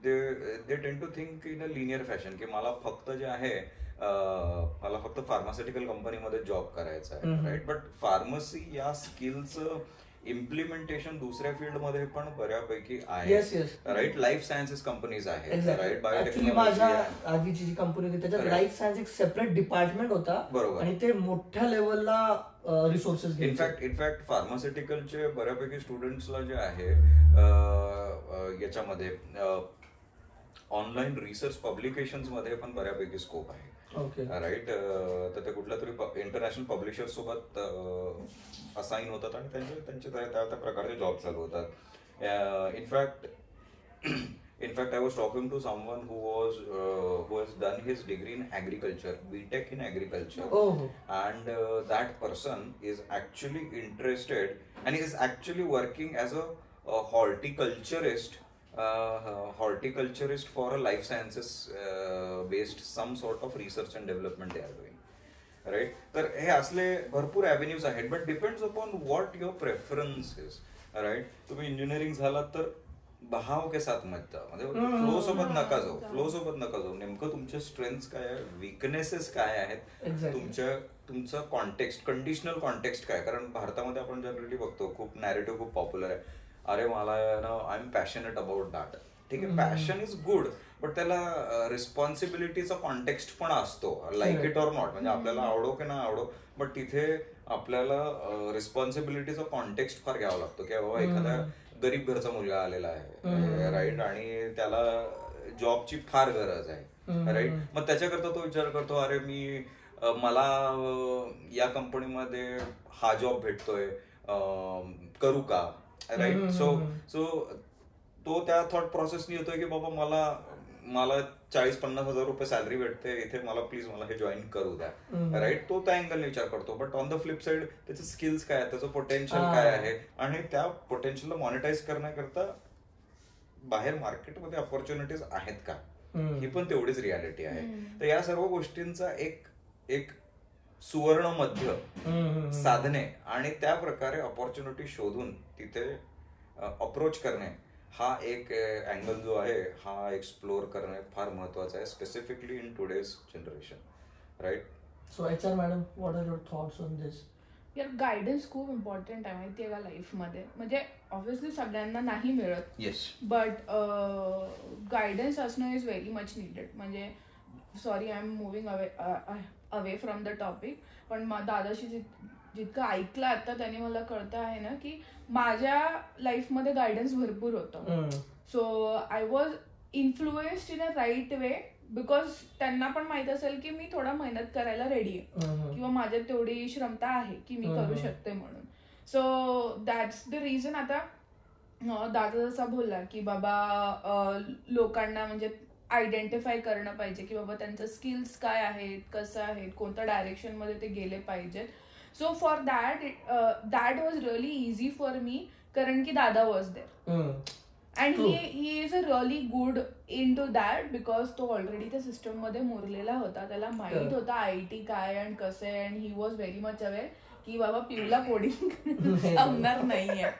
they tend to think in a linear fashion की मला फक्त जे आहे मला फक्त फार्मास्युटिकल कंपनीमध्ये जॉब करायचा आहे, राईट. बट फार्मसी या स्किलचं इम्प्लिमेंटेशन दुसऱ्या फील्ड मध्ये पण बऱ्यापैकी आहे, राईट. लाईफ सायन्सेस कंपनीज आहेत, राईट. बायोटेक्नॉलॉजी. माझ्या आधीची जी कंपनी होती त्याच्यात लाईफ सायन्स एक सेपरेट डिपार्टमेंट होता, बरोबर, आणि ते मोठ्या लेवलला रिसोर्सेस. इनफॅक्ट फार्मास्युटिकलचे बऱ्यापैकी स्टुडंट्सला जे आहे याच्यामध्ये ऑनलाईन रिसर्च पब्लिकेशन्स मध्ये पण बऱ्यापैकी स्कोप आहे. राईट. तर ते कुठल्या तरी इंटरनॅशनल पब्लिशर सोबत असाइन होतात आणि त्यांचे त्या प्रकारचे जॉब चालू होतात. In fact I was talking to someone who has done his degree in agriculture, BTech in agriculture. And that person is actually interested and is actually working as a horticulturist for a life sciences based some sort of research and development they are doing. Right? तर हे असले भरपूर ॲव्हेन्यूज आहेत, but depends upon what your preference is. Right. तुम्ही इंजिनिअरिंग झालात तर भाव के साथ मत जा, म्हणजे फ्लो सोबत नका जाऊ. नेमकं तुमचे स्ट्रेंथ्स काय आहे, विकनेसेस काय आहेत, तुमचं कॉन्टेक्स्ट, कंडिशनल कॉन्टेक्स्ट काय. कारण भारतामध्ये आपण जनरली बघतो खूप नॅरेटिव्ह खूप पॉप्युलर आहे, अरे मला I am passionate about that. ठीक आहे, पॅशन इज गुड, बट त्याला रिस्पॉन्सिबिलिटीचा कॉन्टेक्स्ट पण असतो, लाईक इट ऑर नॉट. म्हणजे आपल्याला आवडो की ना आवडो, बट तिथे आपल्याला रिस्पॉन्सिबिलिटीचा कॉन्टेक्स्ट फार घ्यावा लागतो. की बाबा एखाद्या गरीब घरचा मुलगा आलेला आहे, राईट, आणि त्याला जॉबची फार गरज आहे, राईट. मग त्याच्याकरता तो विचार करतो, अरे मला या कंपनीमध्ये हा जॉब भेटतोय, करू का, राईट. सो तो त्या थॉट प्रोसेसनी येतोय की बाबा मला 40-50 हजार रुपये सॅलरी भेटते इथे, मला हे जॉईन करू द्या, राईट. तो त्या अँगलने विचार करतो. But on the flip side त्याचे स्किल्स काय आहेत, त्याचं पोटेन्शियल काय आहे, आणि त्या पोटेन्शियलला मॉनिटाईज करण्याकरता बाहेर मार्केटमध्ये ऑपॉर्च्युनिटीज आहेत का, ही पण तेवढीच रियालिटी आहे. तर या सर्व गोष्टींचा एक सुवर्ण मध्य साधणे आणि त्या प्रकारे ऑपॉर्च्युनिटी शोधून तिथे अप्रोच करणे, हा एक अँगल जो आहे हा एक्सप्लोर करणे फार महत्वाचं आहे, specifically in today's generation, right. So HR madam, what are your thoughts on this? यार गायडन्स खूप इम्पॉर्टंट आहे माहिती आहे का लाईफमध्ये. म्हणजे ऑब्व्हियसली सगळ्यांना नाही मिळत, येस, बट गायडन्स असणं इज व्हेरी मच निडेड. म्हणजे sorry I am moving away from the topic, पण दादाशी जितकं ऐकलं आता त्याने मला कळतं आहे ना की माझ्या लाईफमध्ये गायडन्स भरपूर होतं. So I was influenced in a right way, because त्यांना पण माहित असेल की मी थोडा मेहनत करायला रेडी आहे, किंवा माझ्यात तेवढी क्षमता आहे की मी करू शकते म्हणून. So that's the reason. आता दादा जसा बोलला की बाबा लोकांना म्हणजे आयडेंटिफाय करणं पाहिजे की बाबा त्यांचं स्किल्स काय आहेत, कसं आहेत, कोणत्या डायरेक्शन मध्ये ते गेले पाहिजेत. So for that was really easy for me, कारण की दादा was there. And he is a really good into that, because तो ऑलरेडी त्या सिस्टम मध्ये मुरलेला होता, त्याला माहित होता IT काय आणि कसं आहे, and he was very much aware की बाबा पिऊला कोडिंग जमणार नाहीये.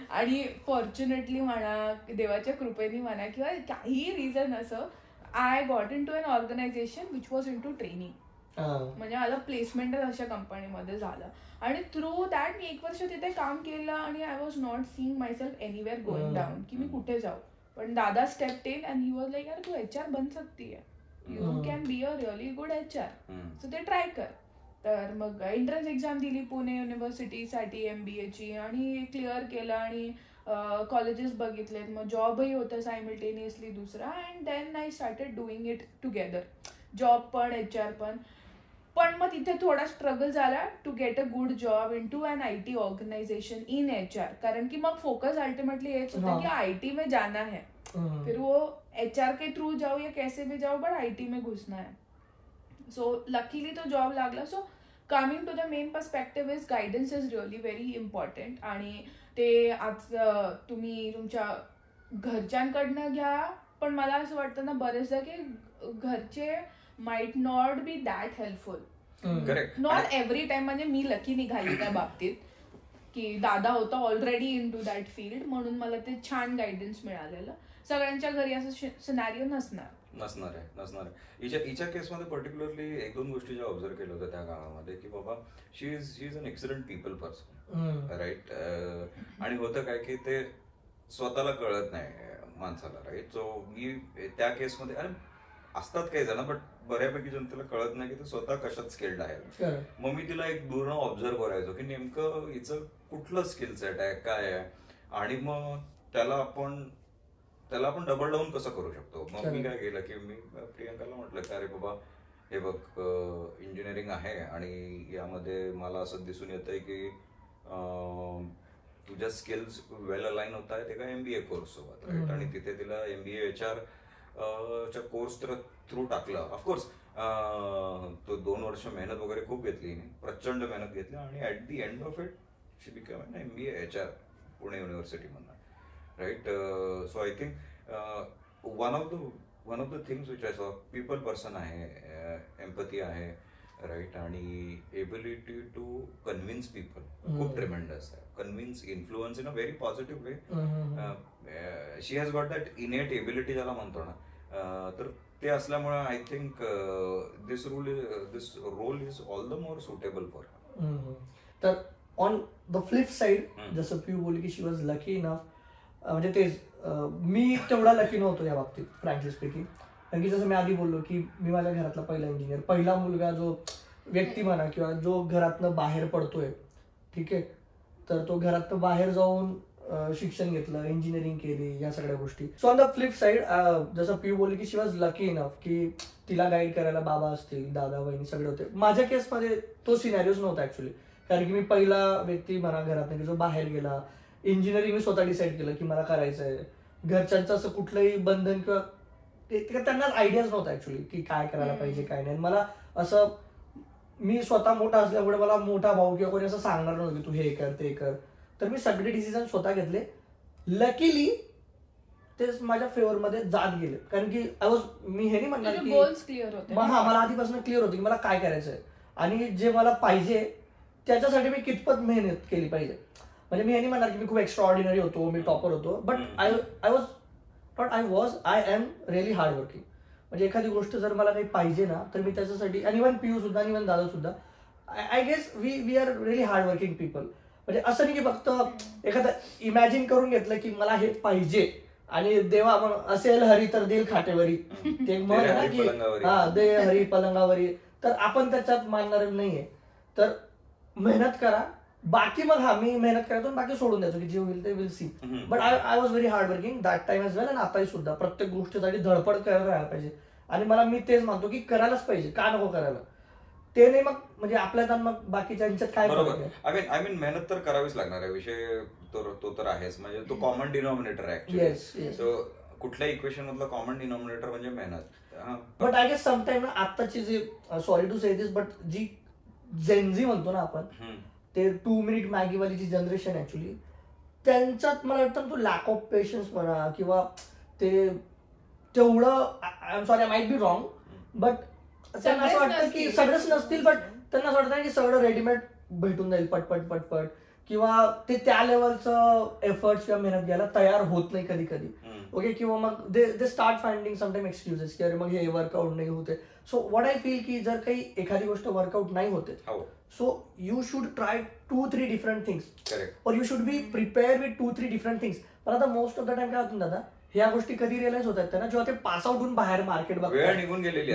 आणि फॉर्च्युनेटली म्हणा, देवाच्या कृपेने म्हणा, किंवा काही रिझन असं, I got into an organization which was into training. म्हणजे माझं प्लेसमेंटच अशा कंपनीमध्ये झालं, आणि थ्रू दॅट मी 1 वर्ष तिथे काम केलं, आणि I was not seeing myself anywhere going down की मी कुठे जाऊ. पण दादा step in and he was like, यार तू HR बन सकती है, you can be a really good HR, so ते ट्राय कर. तर मग एंट्रन्स एक्झाम दिली पुणे युनिव्हर्सिटीसाठी MBAची, आणि क्लिअर केलं, आणि कॉलेजेस बघितलेत, मग जॉबही होतं सायमल्टेनियसली दुसरा, and then I started doing it together, job पण HR पण. पण मग तिथे थोडा स्ट्रगल झाला to get a good job into an IT organization in HR, कारण की मग फोकस अल्टिमेटली हेच होता की IT में जाना है, फिर वो HR के थ्रू जाओ या कैसे भी जाओ, बट IT में घुसना है. सो लकीली तो जॉब लागला. So coming to the main perspective is guidance is really very important. आणि ते आज तुम्ही तुमच्या घरच्यांकडनं घ्या, पण मला असं वाटतं ना बरेचदा की घरचे might not be that helpful, not every time. म्हणजे मी लकी निघाली त्या बाबतीत की दादा होता already in to that field, म्हणून मला ते छान गायडन्स मिळालेलं. सगळ्यांच्या घरी असं सिनारिओ नसणार आहे. हिच्या केसमध्ये पर्टिक्युलरली 1-2 गोष्टी ज्या ऑब्झर्व केल्या होत्या त्या काळामध्ये, की बाबा she is an excellent people person, right. आणि होतं काय की ते स्वतःला कळत नाही माणसाला, राईट. सो मी त्या केसमध्ये, अरे असतात काही जण, बट बऱ्यापैकी जनतेला कळत नाही की ते स्वतः कशात स्किल्ड आहे. मग मी तिला एक दूरनं ऑब्झर्व करायचो की नेमकं हिचं कुठलं स्किल सेट आहे, काय आहे, आणि मग त्याला आपण डबल डाऊन कसं करू शकतो. मग मी काय केलं की मी प्रियंकाला म्हटलं की अरे बाबा हे बघ इंजिनिअरिंग आहे आणि यामध्ये मला असं दिसून येतंय की तुझ्या स्किल्स वेल अलाइन होत आहे ते का MBA कोर्स सोबत, राईट. आणि तिथे तिला MBA HR च्या कोर्स थ्रू टाकलं. ऑफकोर्स तो 2 वर्ष मेहनत वगैरे खूप घेतली, प्रचंड मेहनत घेतली आणि at the end of it she become an MBA HR Pune युनिव्हर्सिटीमधनं, right. So I think one of the things which I saw, people person आहे, एम्पथी आहे, राईट. आणि एबिलिटी टू कन्व्हिन्स पीपल खूप ट्रेमेंडस आहे. Convince, influence in a very positive way. She has got that innate ability ज्याला म्हणतो ना, तर ते असल्यामुळे I think this role is all the more suitable for. तर ऑन द फ्लिप साइड जसं पिऊ बोलली की शी वॉज लकी इनफ, म्हणजे तेच मी तेवढा लकी नव्हतो या बाबतीत फ्रँकली स्पीकिंग. कारण की जसं मी आधी बोललो की मी माझ्या घरातला पहिला इंजिनियर, पहिला मुलगा जो व्यक्ती म्हणा किंवा जो घरातनं बाहेर पडतोय, ठीक आहे, तर तो घरातनं बाहेर जाऊन शिक्षण घेतलं, इंजिनिअरिंग केली, या सगळ्या गोष्टी. So on the flip side जसं पिऊ बोलली की शी वॉज लकी इनफ की तिला गाईड करायला बाबा असतील, दादा बहिणी सगळे होते. माझ्या केसमध्ये तो सिनॅरिओच नव्हता ऍक्च्युली, कारण की मी पहिला व्यक्ती म्हणा घरातनं की जो बाहेर गेला. इंजिनिअरिंग मी स्वतः डिसाईड केलं की मला करायचं आहे. घरच्यांचं असं कुठलंही बंधन किंवा त्यांना आयडियाच नव्हता ऍक्च्युली की काय करायला पाहिजे काय नाही. मला असं, मी स्वतः मोठा असल्यामुळे मला मोठा भाऊ किंवा कोणी असं सांगणार नव्हतं की तू हे कर ते कर. तर मी सगळे डिसिजन स्वतः घेतले. लकीली ते माझ्या फेवरमध्ये जात गेले, कारण की मी हे नाही म्हणणार की गोल्स क्लिअर होते. हा, मला आधीपासून क्लिअर होतं की मला काय करायचं आहे आणि जे मला पाहिजे त्याच्यासाठी मी कितपत मेहनत केली पाहिजे. म्हणजे मी हे नाही म्हणणार की मी खूप एक्स्ट्रा ऑर्डिनरी होतो, मी टॉपर होतो, but I am really hard working. म्हणजे एखादी गोष्ट जर मला काही पाहिजे ना तर मी त्याच्यासाठी, आणि इव्हन पियू सुद्धा, इव्हन दादा सुद्धा, I guess we are really hard working people. म्हणजे असं नाही की फक्त एखादं इमॅजिन करून घेतलं की मला हे पाहिजे आणि देवा असेल हरी तर देईल खाटेवरी, ते म्हण ना की हा दे हरी पलंगावरी, तर आपण त्याच्यात मानणार नाहीये. तर मेहनत करा, बाकी मग हा मी मेहनत करायचो, बाकी सोडून द्यायचो की जे होईल ते will see. But I was very hard working that time as well. आणि आताही सुद्धा प्रत्येक गोष्टीसाठी धडपड करायला राहायला पाहिजे. आणि मला मी तेच मानतो की करायलाच पाहिजे, का नको करायला ते नाही. मग म्हणजे आपल्यात मग बाकीच्या काय बरोबर. आय मीन मेहनत तर करावीच लागणार आहे, विषय तो तर आहेच. म्हणजे तो कॉमन डिनॉमिनेटर आहे ऍक्च्युली. सो कुठल्या इक्वेशन मधला कॉमन डिनॉमिनेटर म्हणजे मेहनत. बट आय गेस समटाईम ना आताची जी, sorry to say this, but जी जेनझी म्हणतो ना आपण, ते 2 मिनिट मॅगीवाली जी जनरेशन ऍक्च्युली, त्यांच्यात मला वाटतं तो लॅक ऑफ पेशन्स म्हणा किंवा ते तेवढं, I am sorry I might be wrong, but त्यांना असं वाटतं की सगळंच नसतील, बट त्यांना असं वाटतं की सगळं रेडीमेड भेटून जाईल पटपट पटपट, किंवा ते त्या लेवलचं एफर्ट्स किंवा मेहनत घ्यायला तयार होत नाही कधी कधी. ओके, किंवा मग they start finding sometime excuses की अरे मग हे वर्कआउट नाही होते. सो व्हॉट आय फील की जर काही एखादी गोष्ट वर्कआउट नाही होते, so you should try 2-3 different things, और you should be prepare with 2-3 different things. पण आता मोस्ट ऑफ द टाइम काय होतं दादा, ह्या गोष्टी कधी रिअलाइज होतात ना जेव्हा ते पास आउट होऊन बाहेर मार्केट बघतात, वेळ निघून गेलेली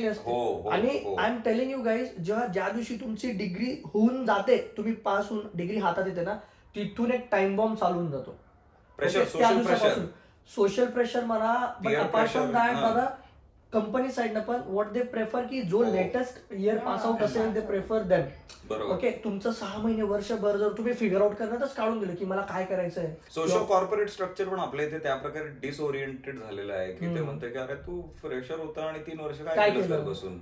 असते. आणि I am telling you guys, जेव्हा ज्या दिवशी तुमची डिग्री होऊन जाते, तुम्ही पास होऊन डिग्री हातात येते ना, तिथून एक टाइम बॉम्ब चालून जातो. सोशल प्रेशर म्हणा, बट अपार्ट फ्रॉम दॅट दादा कंपनी साइडनं पण व्हॉट दे प्रेफर की जो लेटेस्ट इयर पास आउट असेल ते प्रेफर देम. ओके, तुमचं 6 महिने वर्षभर जर तुम्ही फिगर आउट करण्यातच काढून दिलं की मला काय करायचं आहे. सोशल कॉर्पोरेट स्ट्रक्चर पण आपल्या इथे त्या प्रकारे डिसओरिएंटेड झालेलं आहे की ते म्हणते की अरे तू फ्रेशर होता आणि 3 वर्ष काय केलं बसून,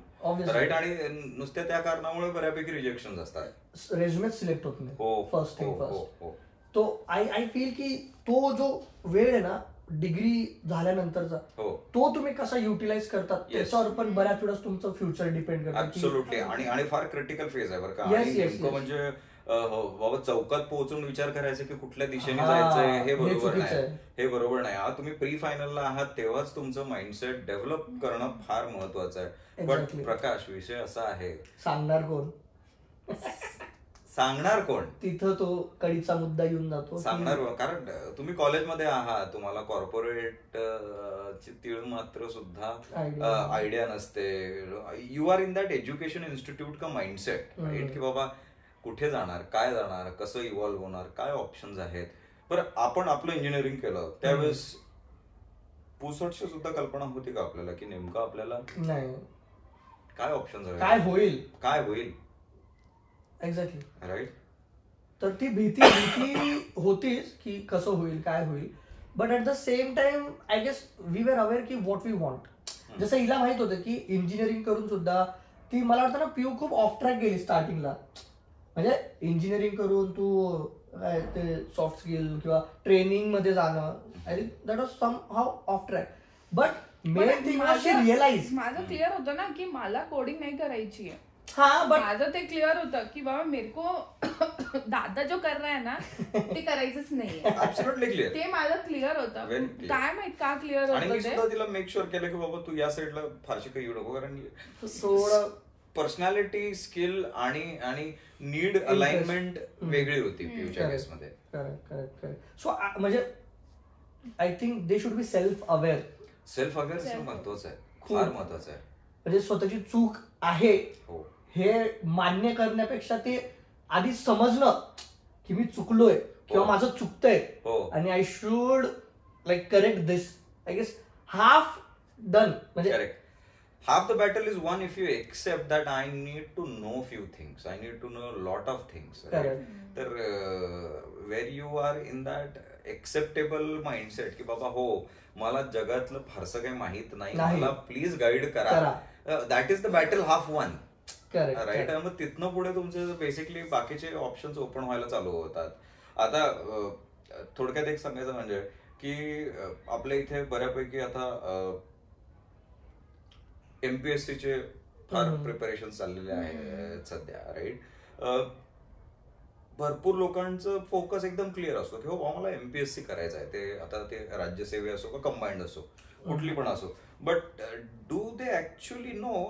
राईट. आणि नुसत्या त्या कारणामुळे बऱ्यापैकी रिजेक्शन असतात, रेझ्युमेच सिलेक्ट होत नाही. First thing first. तो आय फील की तो जो वेळ आहे ना डिग्री झाल्यानंतरचा, तो तुम्ही कसा युटिलाइज करतात त्याच्यावर पण बऱ्याच वेळेस तुमचं फ्युचर डिपेंड करतं. ऍब्सोल्युटली. आणि फार क्रिटिकल फेज आहे बरं का. नेमकं म्हणजे बाबा चौकात पोहोचून विचार करायचं की कुठल्या दिशेने जायचंय हे बरोबर नाही. हा तुम्ही प्री फायनलला आहात तेव्हाच तुमचं माइंडसेट डेव्हलप करणं फार महत्वाचं आहे. पण प्रकाश, विषय असा आहे, सांगणार कोण तिथं तो कळीचा मुद्दा येऊन जातो. सांगणार कोण? कारण तुम्ही कॉलेजमध्ये आहात, तुम्हाला कॉर्पोरेट ची तीळ मात्र सुद्धा आयडिया नसते. You are in that education institute का माइंडसेट, राईट, की बाबा कुठे जाणार, काय जाणार, कसं इव्हॉल्व्ह होणार, काय ऑप्शन्स आहेत. बरं, आपण आपलं इंजिनिअरिंग केलं त्यावेळेस पुसटची सुद्धा कल्पना होती का आपल्याला की नेमकं आपल्याला नाही काय ऑप्शन काय होईल एक्झॅक्टली राईट. तर ती भीती होतीच की कसं होईल काय होईल. But at the same time I guess we were aware की व्हॉट वी वॉन्ट. जसं हिला माहित होतं की इंजिनिअरिंग करून सुद्धा ती मला वाटतं ना पिऊ खूप ऑफ ट्रॅक गेली स्टार्टिंगला. म्हणजे इंजिनिअरिंग करून तू काय ते सॉफ्ट स्किल किंवा ट्रेनिंग मध्ये जाणं I think that was somehow off track. But main thing अशी रिअलाइज माझं क्लिअर होतं ना की मला कोडिंग नाही करायची आहे. हाँ बट माझं ते क्लिअर होतं की बाबा मेरे को दादा जो कर रहा है ना ते करायचंच नाहीये. Absolutely clear. ते माझं क्लिअर होतं. Very clear. काय माहित का क्लिअर आणि मी होतं सुद्धा तिला मेक शुअर केलं की बाबा तू या साईडला फारशी काही येऊ नको, कारण थोडं पर्सनॅलिटी स्किल आणि नीड अलाइनमेंट वेगळी होती पियूच्या केसमध्ये. करेक्ट. सो म्हणजे I think they should be self aware. Self aware महत्वाचं आहे, फार महत्वाचं आहे. म्हणजे स्वतःची चूक आहे हो हे मान्य करण्यापेक्षा ते आधी समजलं की मी चुकलोय किंवा माझं चुकतंय हो आणि I should like correct this. I guess half done. म्हणजे correct. Half the battle is won if you accept that I need to know few things. I need to know a lot of things. Right? तर where you are in that acceptable mindset की बाबा हो मला जगातलं फारसं काही माहित नाही, मला प्लीज गाईड करा. That is the battle half won. Right. मग तिथनं पुढे तुमचे बेसिकली बाकीचे ऑप्शन्स ओपन व्हायला चालू होतात. आता थोडक्यात एक सांगायचं म्हणजे की आपल्या इथे बऱ्यापैकी आता एमपीएससीचे फार प्रिपरेशन चाललेले आहेत सध्या. राईट. भरपूर लोकांचं फोकस एकदम क्लिअर असतो की हो आम्हाला एमपीएससी करायचं आहे. ते आता ते राज्यसेवी असो का कंबाईंड असो कुठली पण असो. But do they actually know?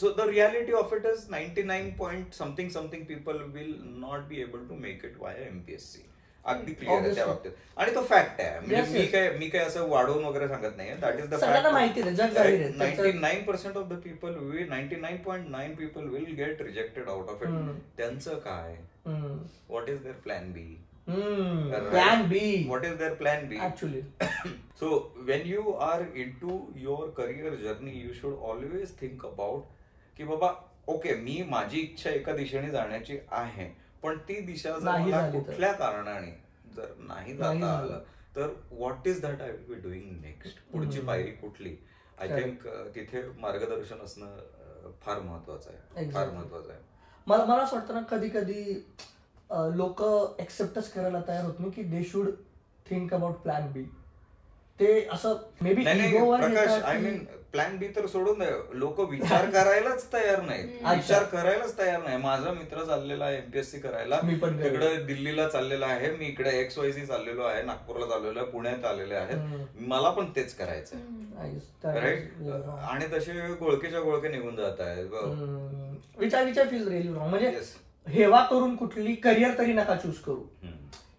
So the reality of it is 99.something people will not be able to make it via MPSC. अगदी क्लिअर आहे त्या बाबतीत. आणि तो फॅक्ट आहे. म्हणजे मी काय असं वाढवून वगैरे सांगत नाही. That is the fact. 99% of the people 99.9 people will get rejected out of it. त्यांचं काय? What is their plan B? What is their plan B? Actually. So when you are into your career journey, you should always think about की बाबा ओके मी माझी इच्छा एका दिशेने जाण्याची आहे, पण ती दिशा जर मला कुठल्या कारणाने जर नाही जाता आलं तर what is that I will be doing next. पुढची पायरी कुठली? आय थिंक तिथे मार्गदर्शन असणं फार महत्वाचं आहे. फार महत्वाचं आहे. मला असं वाटतं ना कधी कधी लोक एक्सेप्टच करायला तयार होत नाही की they should think about plan B. ते असं may be Prakash I mean plan बी तर सोडून लोक विचार करायलाच तयार नाहीत. विचार करायलाच तयार नाही. माझा मित्र चाललेला आहे एमपीएससी करायला, इकडे दिल्लीला चाललेला आहे, मी इकडे XYZ चाललेलो आहे, नागपूरला चाललेलो आहे, पुण्यात आलेले आहेत, मला पण तेच करायचंय. राईट. आणि तसे गोळकेच्या गोळके निघून जात आहेत. विचार फील रिअली रॉंग. म्हणजे हेवा करून कुठली करिअर तरी नका चूज करू.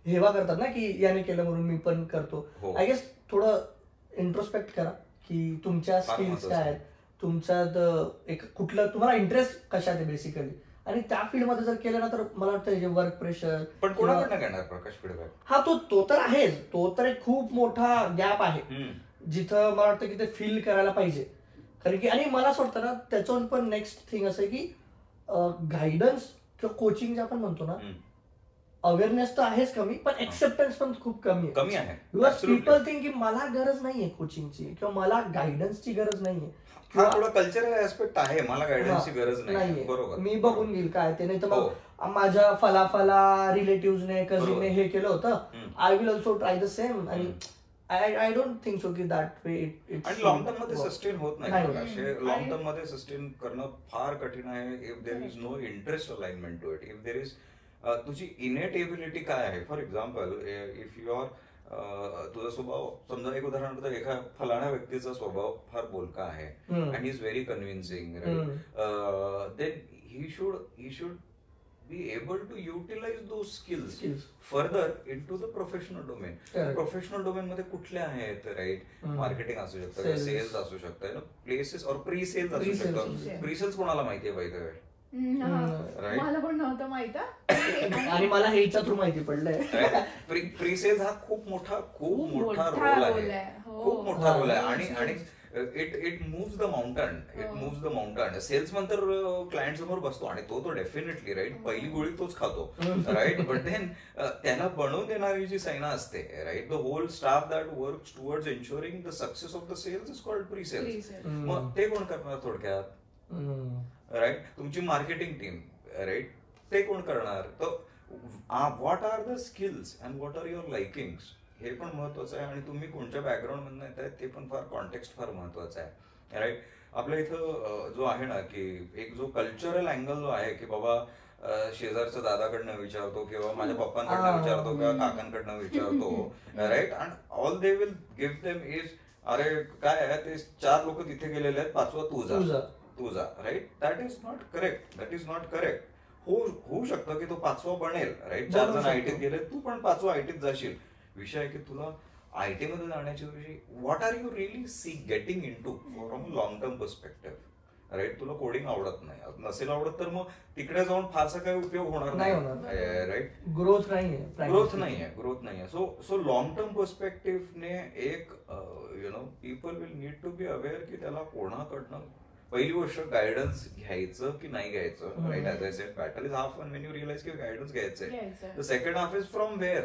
हेवा करतात ना की याने केलं म्हणून मी पण करतो. आय गेस थोडं इंट्रोस्पेक्ट करा की तुमच्या स्किल्स काय आहेत, तुमच्यात एक कुठलं तुम्हाला इंटरेस्ट कशात आहे बेसिकली, आणि त्या फील्ड मध्ये जर केलं ना तर मला वाटतं जे वर्क प्रेशर. पण कोणाकडनं घेणार प्रकाश फीडबॅक? हा तो तर आहेच. तो तर एक खूप मोठा गॅप आहे जिथं मला वाटतं की ते फील करायला पाहिजे. कारण की आणि मला असं वाटतं ना त्याच्यावर पण नेक्स्ट थिंग असं आहे की गायडन्स किंवा कोचिंग जे आपण म्हणतो ना, अवेअरनेस तर आहेच कमी, पण एक्सेप्टन्स पण खूप कमी आहे. बिकॉज पीपल थिंक की मला गरज नाहीये कोचिंगची किंवा मला गायडन्सची गरज नाहीये. हा थोडा कल्चरल ऍस्पेक्ट आहे. मला गायडन्सची गरज नाही. बरोबर. मी बघून घेईल काय ते. नाही तर मग माझ्या फला रिलेटिव्हने कझिनने हे केलं होतं, I will also try the same. आणि आय डोंट थिंक सो की दॅट वे इट. आणि लॉंग टर्म मध्ये सस्टेन होत नाही. लॉंग टर्म मध्ये सस्टेन करणं फार कठीण आहे if there is no interest alignment to it. If there is तुझी इनेट एबिलिटी काय आहे. For example if you are तुझा स्वभाव समजा एक उदाहरण एका फलाण्या व्यक्तीचा स्वभाव फार बोलका आहे and is very convincing, then he should be able to utilise those skills further into the professional domain. Professional domain मध्ये कुठले आहेत? राईट. मार्केटिंग असू शकतं, सेल्स असू शकतं, प्लेसेस और प्री सेल्स असू शकतं. प्री सेल्स कोणाला माहितीये पाहिजे? मला पण नव्हतं माहित आणि मला हेच्या थ्रू माहिती पडलंय. प्री सेल्स हा खूप मोठा रोल आहे. खूप मोठा रोल आहे. आणि it moves the mountain. Salesman तर क्लायंट समोर बसतो आणि तो डेफिनेटली राईट पहिली गोळी तोच खातो राईट. बट देन त्याला बनवून देणारी जी सैना असते right, the whole staff that works towards ensuring the success of the sales is called pre sales. मग ते कोण करणार थोडक्यात राईट? तुमची मार्केटिंग टीम राईट, ते कोण करणार? तर what are the skills and what are your likings हे पण महत्वाचं आहे. आणि तुम्ही कोणत्या बॅकग्राऊंड मधून येत आहे ते पण फार कॉन्टेक्स्ट फार महत्वाचं आहे राईट. आपल्या इथं जो आहे ना की एक जो कल्चरल अँगल जो आहे की बाबा शेजारच्या दादाकडनं विचारतो किंवा माझ्या पप्पांकडनं विचारतो किंवा काकांकडनं विचारतो right, and all they will give them is अरे काय आहे ते 4 लोक तिथे गेलेले आहेत, 5वा तू जा right. That is not correct. होऊ शकतं की तो 5वा बनेल राईट. 4 जण आयटीत गेले, तू पण 5वा आयटीत जाशील. विषय आहे की तुला आयटी मध्ये जाण्याच्या विषयी what are you really getting into from long term perspective right. तुला कोडिंग आवडत नाही, नसेल आवडत तर मग तिकडे जाऊन फारसा काही उपयोग होणार नाही राईट. ग्रोथ नाहीये. सो लॉंग टर्म पर्स्पेक्टिव्हने एक people will need to be aware की त्याला कोणाकडनं पहिली गोष्ट गायडन्स घ्यायचं की नाही घ्यायचं right. As I said battle is half won when you realise की गायडन्स घ्यायचंय. The second half is from where.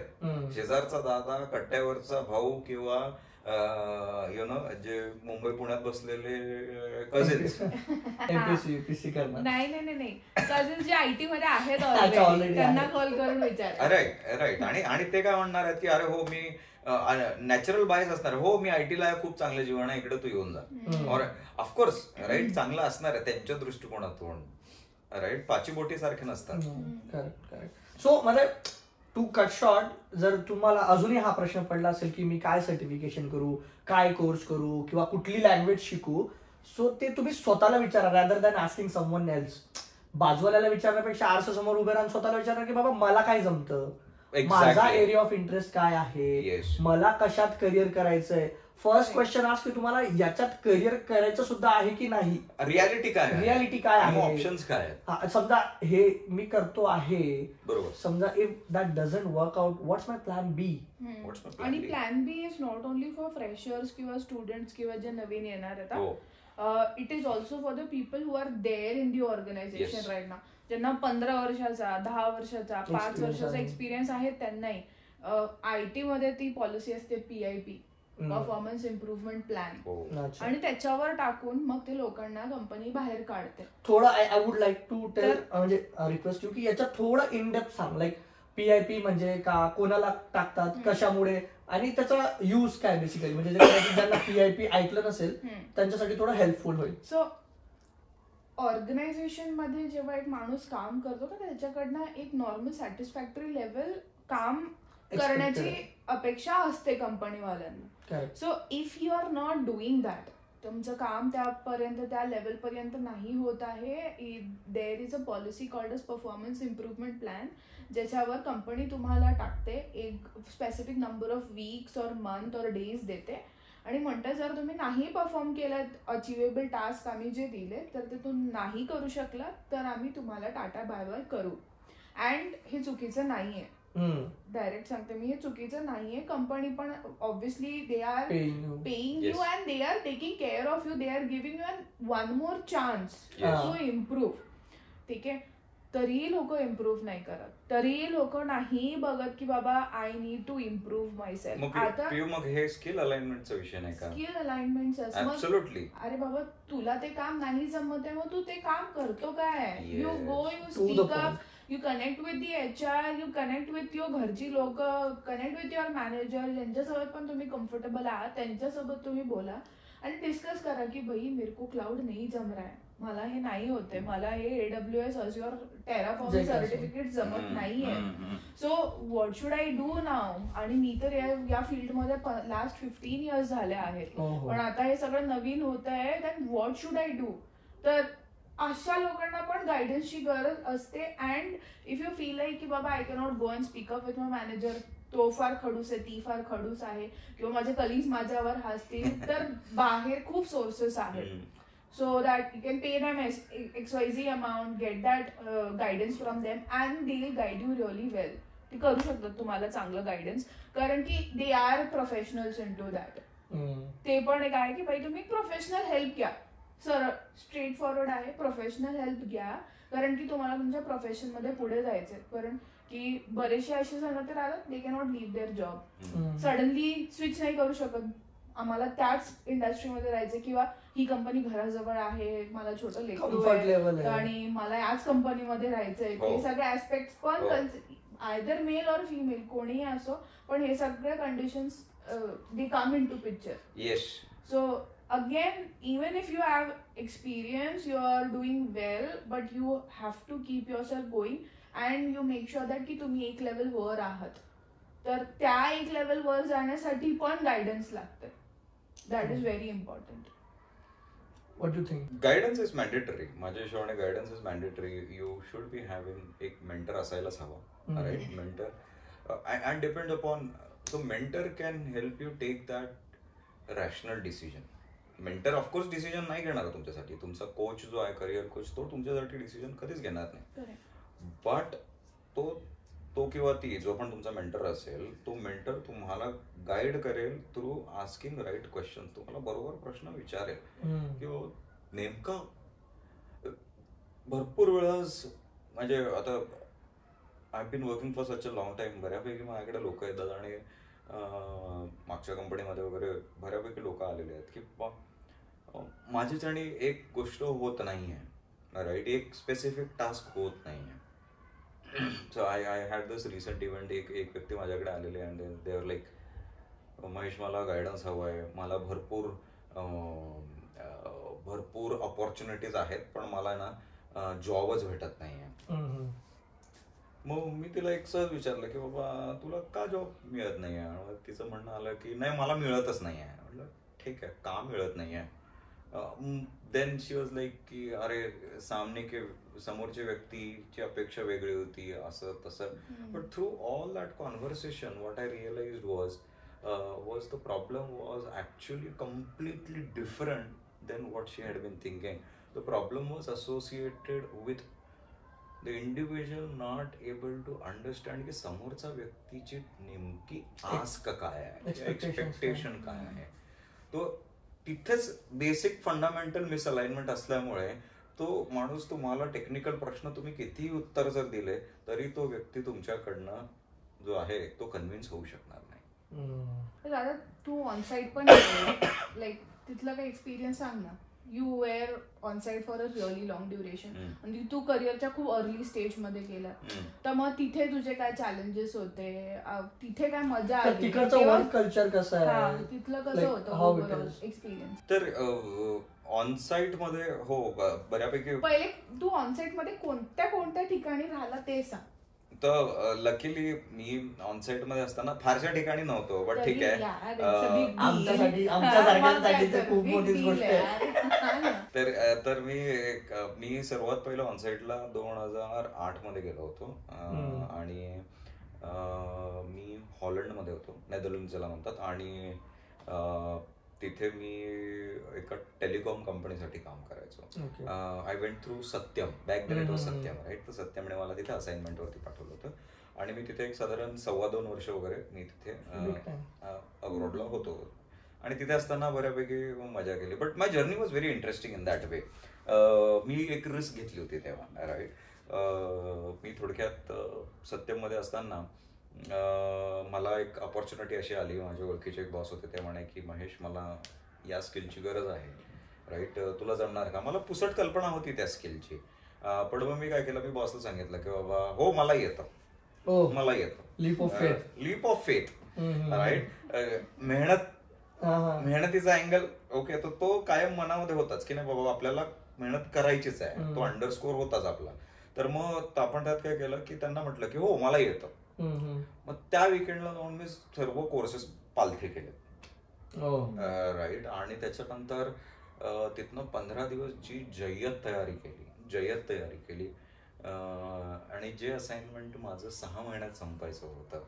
शेजारचा दादा, कट्ट्यावरचा भाऊ किंवा जे मुंबई पुण्यात बसलेले कझिन्स. नाही कझिन्स जे आयटी मध्ये आहेत ऑलरेडी त्यांना कॉल करून विचार. राईट. आणि ते काय म्हणणार आहेत की अरे हो मी नॅचरल बायस असणार, हो मी आयटीला आहे, खूप चांगलं जीवन आहे, इकडे तू येऊन जा. और ऑफकोर्स राईट चांगलं असणार आहे त्यांच्या दृष्टिकोनातून राईट. पाचीबोटी सारखे नसतात. करेक्ट. सो म्हणजे टू कट शॉर्ट, जर तुम्हाला अजूनही हा प्रश्न पडला असेल की मी काय सर्टिफिकेशन करू, काय कोर्स करू किंवा कुठली लँग्वेज शिकू, सो ते तुम्ही स्वतःला विचारा rather than asking someone else. बाजूवाल्याला विचारण्यापेक्षा आरशासमोर उभे राहून स्वतःला विचारा की बाबा मला काय जमतं, माझा एरिया ऑफ इंटरेस्ट काय आहे, मला कशात करिअर करायचंय. फर्स्ट क्वेश्चन आज की तुम्हाला याच्यात करिअर करायचं सुद्धा आहे की नाही, रियालिटी काय आहे, ऑप्शन्स काय. समजा हे मी करतो आहे बरोबर, समजा if that doesn't work out, what's my plan B. आणि plan B is not only for freshers किंवा स्टुडंट्स किंवा जे नवीन येणार आहेत. It is also for the people who are there in the organisation right now, ज्यांना 15 वर्षाचा, 10 वर्षाचा, 5 वर्षाचा एक्सपिरियन्स आहे त्यांनाही आयटी मध्ये ती पॉलिसी असते PIP, परफॉर्मन्स इम्प्रुव्हमेंट प्लॅन, आणि त्याच्यावर टाकून मग ते लोकांना कंपनी बाहेर काढते. थोडं I would like to tell म्हणजे रिक्वेस्ट यू की याच्यात थोडं इन डेप्थ सांग. लाईक PIP म्हणजे का, कोणाला टाकतात, कशामुळे, आणि त्याचा यूज काय बेसिकली, म्हणजे ज्यांना PIP ऐकलं नसेल त्यांच्यासाठी थोडं हेल्पफुल होईल. सो ऑर्गनायझेशन मध्ये जेव्हा एक माणूस काम करतो तर त्याच्याकडनं एक नॉर्मल सॅटिस्फॅक्टरी लेवल काम करण्याची अपेक्षा असते कंपनीवाल्यांना. So if you are not doing that, तुमचं काम त्यापर्यंत त्या लेवल पर्यंत नाही होत आहे, there is a policy called as performance improvement plan, ज्याच्यावर कंपनी तुम्हाला टाकते, एक specific number of weeks or month or days देते आणि म्हणतात जर तुम्ही नाही परफॉर्म केलं अचिवेबल टास्क आम्ही जे दिले तर ते तुम्ही नाही करू शकलात तर आम्ही तुम्हाला टाटा बाय बाय करू. अँड हे चुकीचं नाहीये, डायरेक्ट सांगते मी, हे चुकीचं नाहीये. कंपनी पण obviously they are paying you and they are taking care of you, they are giving you one more chance to improve. ठीक आहे, तरीही लोक इम्प्रूव्ह नाही करत, तरीही लोक नाही बघत की बाबा I need to improve myself. आता मग हे स्किल अलाइनमेंटचा विषय नाही का? स्किल अलाइनमेंट अरे बाबा तुला ते काम नाही जमत आहे, मग तू ते काम करतो काय? You go, you speak up, you connect with the HR, you connect with your घरची लोक, कनेक्ट विथ युअर मॅनेजर, ज्यांच्यासोबत पण तुम्ही कम्फर्टेबल आहात त्यांच्यासोबत तुम्ही बोला आणि डिस्कस करा की भाई मेरे को क्लाउड नाही जम रहा है, मला हे नाही होते, मला हे AWS Azure Terraform सर्टिफिकेट जमत नाहीये, so what should I do now. आणि मी तर या फील्डमध्ये लास्ट 15 इयर्स झाले आहेत, पण आता हे सगळं नवीन होत आहे, than what should I do. तर अशा लोकांना पण गायडन्सची गरज असते. And if you feel like की बाबा I cannot go and speak up with my manager, तो फार खडूस आहे, ती फार खडूस आहे, किंवा माझे कलिग्स माझ्यावर हसतील, तर बाहेर खूप सोर्सेस आहेत. So that you can pay them XYZ amount, get that guidance from them and they will guide you really well. ते करू शकतात तुम्हाला चांगलं गायडन्स, कारण की they are professionals into that. ते पण एक आहे की भाई तुम्ही प्रोफेशनल हेल्प घ्या, सरळ स्ट्रेट फॉरवर्ड आहे, प्रोफेशनल हेल्प घ्या, कारण की तुम्हाला तुमच्या प्रोफेशन मध्ये पुढे जायचंय. कारण की बरेचसे असे जण तर राहतात, दे cannot leave there job, suddenly switch नाही करू शकत. आम्हाला त्याच इंडस्ट्रीमध्ये राहायचं किंवा ही कंपनी घराजवळ आहे, मला छोटं लेकरू आहे आणि मला याच कंपनीमध्ये राहायचंय. हे सगळे ऍस्पेक्ट पण आयदर मेल ऑर फिमेल कोणीही असो, पण हे सगळे conditions they come into picture. Yes. So again, even if you have experience, you are doing well, but you have to keep yourself going and you make sure that की तुम्ही एक लेवल वर आहात. तर त्या एक लेवल वर जाण्यासाठी पण गायडन्स लागते. That is very important. What do you think? Guidance is mandatory. माझ्या हिशोबाने guidance is mandatory. You should be having एक मेंटर असायलाच हवा, right? Mentor and depend upon so mentor can help you take that rational decision. Mentor of course decision नाही घेणार तुमच्यासाठी. तुमचा कोच जो आहे, करिअर कोच, तो तुमच्यासाठी डिसिजन कधीच घेणार नाही. बट तो किंवा ती जो पण तुमचा मेंटर असेल, तो मेंटर तुम्हाला गाईड करेल थ्रू आस्किंग राईट क्वेश्चन. तुम्हाला बरोबर प्रश्न विचारेल किंवा नेमका भरपूर वेळेस म्हणजे आता I been working for such a long time. बऱ्यापैकी माझ्याकडे लोक येतात आणि मागच्या कंपनीमध्ये वगैरे बऱ्यापैकी लोक आलेले आहेत की माझीच्याने एक गोष्ट होत नाहीये, राईट? एक स्पेसिफिक टास्क होत नाहीये. So I had this recent event. एक व्यक्ती माझ्याकडे आलेले and they R like, Mahesh मला गायडन्स हवं आहे, मला भरपूर अपॉर्च्युनिटीज आहेत पण मला ना जॉबच भेटत नाहीये. मग मी तिला एक सहज विचारलं की बाबा तुला का जॉब मिळत नाही आहे? तिचं म्हणणं आलं की नाही मला मिळतच नाही आहे. म्हटलं ठीक आहे, का मिळत नाही आहे? देन शी वॉज लाईक की अरे समोरच्या व्यक्तीची अपेक्षा वेगळी होती, असं तसं. But through all that conversation what I realised was the problem was actually completely different than what she had been thinking. The problem was associated with the individual not able to understand की समोरचा व्यक्तीची नेमकी आस्क काय आहे, एक्सपेक्टेशन काय आहे. तो तिथेच बेसिक फंडामेंटल मिसअलाइनमेंट असल्यामुळे तो माणूस तुम्हाला टेक्निकल प्रश्न तुम्ही कितीही उत्तर जर दिले तरी तो व्यक्ती तुमच्याकडनं जो आहे तो कन्व्हिन्स होऊ शकणार नाही. दादा तू ऑनसाईट पण लाईक तिथला काही एक्सपिरियन्स सांग ना. You were onsite for a really long duration आणि तू करिअरच्या खूप अर्ली स्टेज मध्ये गेला, तर मग तिथे तुझे काय चॅलेंजेस होते, तिथे काय मजा आली, तिकडचं वर्क कल्चर कसं आहे, तिथलं कसं होतं एक्सपिरियन्स? तर ऑनसाईट मध्ये हो बऱ्यापैकी. पहिले तू ऑनसाईट मध्ये कोणत्या ठिकाणी राहिला ते सांग. तर लकीली मी ऑनसाईट मध्ये असताना फारशा ठिकाणी नव्हतो, बट ठीक आहे. खूप मोठी गोष्ट आहे. तर मी सर्वात पहिलं ऑनसाईटला 2008 मध्ये गेलो होतो आणि मी हॉलंडमध्ये होतो, नेदरलँड ज्याला म्हणतात. आणि तिथे मी एका टेलिकॉम कंपनीसाठी काम करायचो. I went through Satyam, back then it was Satyam, right? तर सत्यमने मला तिथे असाइनमेंट वरती पाठवलं होतं आणि मी तिथे एक साधारण 2.5 वर्ष वगैरे मी तिथे अब्रॉडला होतो. आणि तिथे असताना बऱ्यापैकी मजा केली. But my journey was very interesting in that way. मी एक रिस्क घेतली होती तेव्हा, राईट? मी थोडक्यात सत्यममध्ये असताना मला एक अपॉर्च्युनिटी अशी आली. माझ्या ओळखीचे एक बॉस होते, ते म्हणे की महेश मला या स्किलची गरज आहे, राईट? तुला जमणार का? मला पुसट कल्पना होती त्या स्किलची, पण मग मी काय केलं, मी बॉसला सांगितलं की बाबा हो मला येतं. Leap of faith, right? मेहनतीचा अँगल ओके, तर तो कायम मनामध्ये होताच की नाही बाबा आपल्याला मेहनत करायचीच आहे, तो अंडरस्कोर होताच आपला. तर मग आपण त्यात काय केलं की त्यांना म्हटलं की हो मला येतं. मग त्या विकेंडला जाऊन मी सर्व कोर्सेस पालथे केले, राईट? आणि त्याच्यानंतर तिथनं 15 दिवस जी जय्यत तयारी केली आणि जे असाइनमेंट माझं 6 महिन्यात संपायचं होतं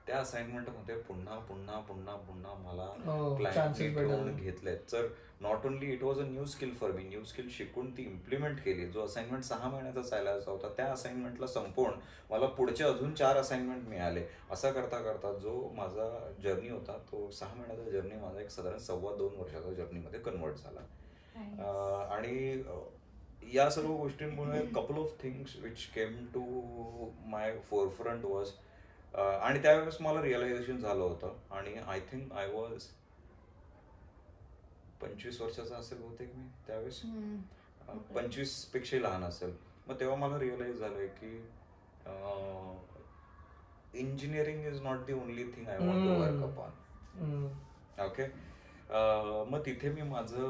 त्या असाइनमेंट मध्ये पुन्हा पुन्हा पुन्हा पुन्हा मला chances भेटले. घेतले. तर not only it was a new skill for me, new skill शिकून ती इम्प्लिमेंट केली. जो असाइनमेंट 6 महिन्याचा चालायचा होता त्या असाइनमेंटला संपवून मला पुढचे अजून 4 असाइनमेंट मिळाले. असं करता करता जो माझा जर्नी होता तो 6 महिन्याचा जर्नी माझा एक साधारण 2.25 वर्षाचा जर्नीमध्ये कन्वर्ट झाला. आणि या सर्व गोष्टींमुळे couple of things which came to my forefront was, आणि त्यावेळेस मला रिअलायझेशन झालं होतं. आणि आय थिंक आय वॉज 25 वर्षाचा असेल बहुतेक मी त्यावेळेस, 25 पेक्षा लहान असेल. मग तेव्हा मला रिअलाइज झालंय की engineering is not the only thing I want to work upon. Okay. मग तिथे मी माझं,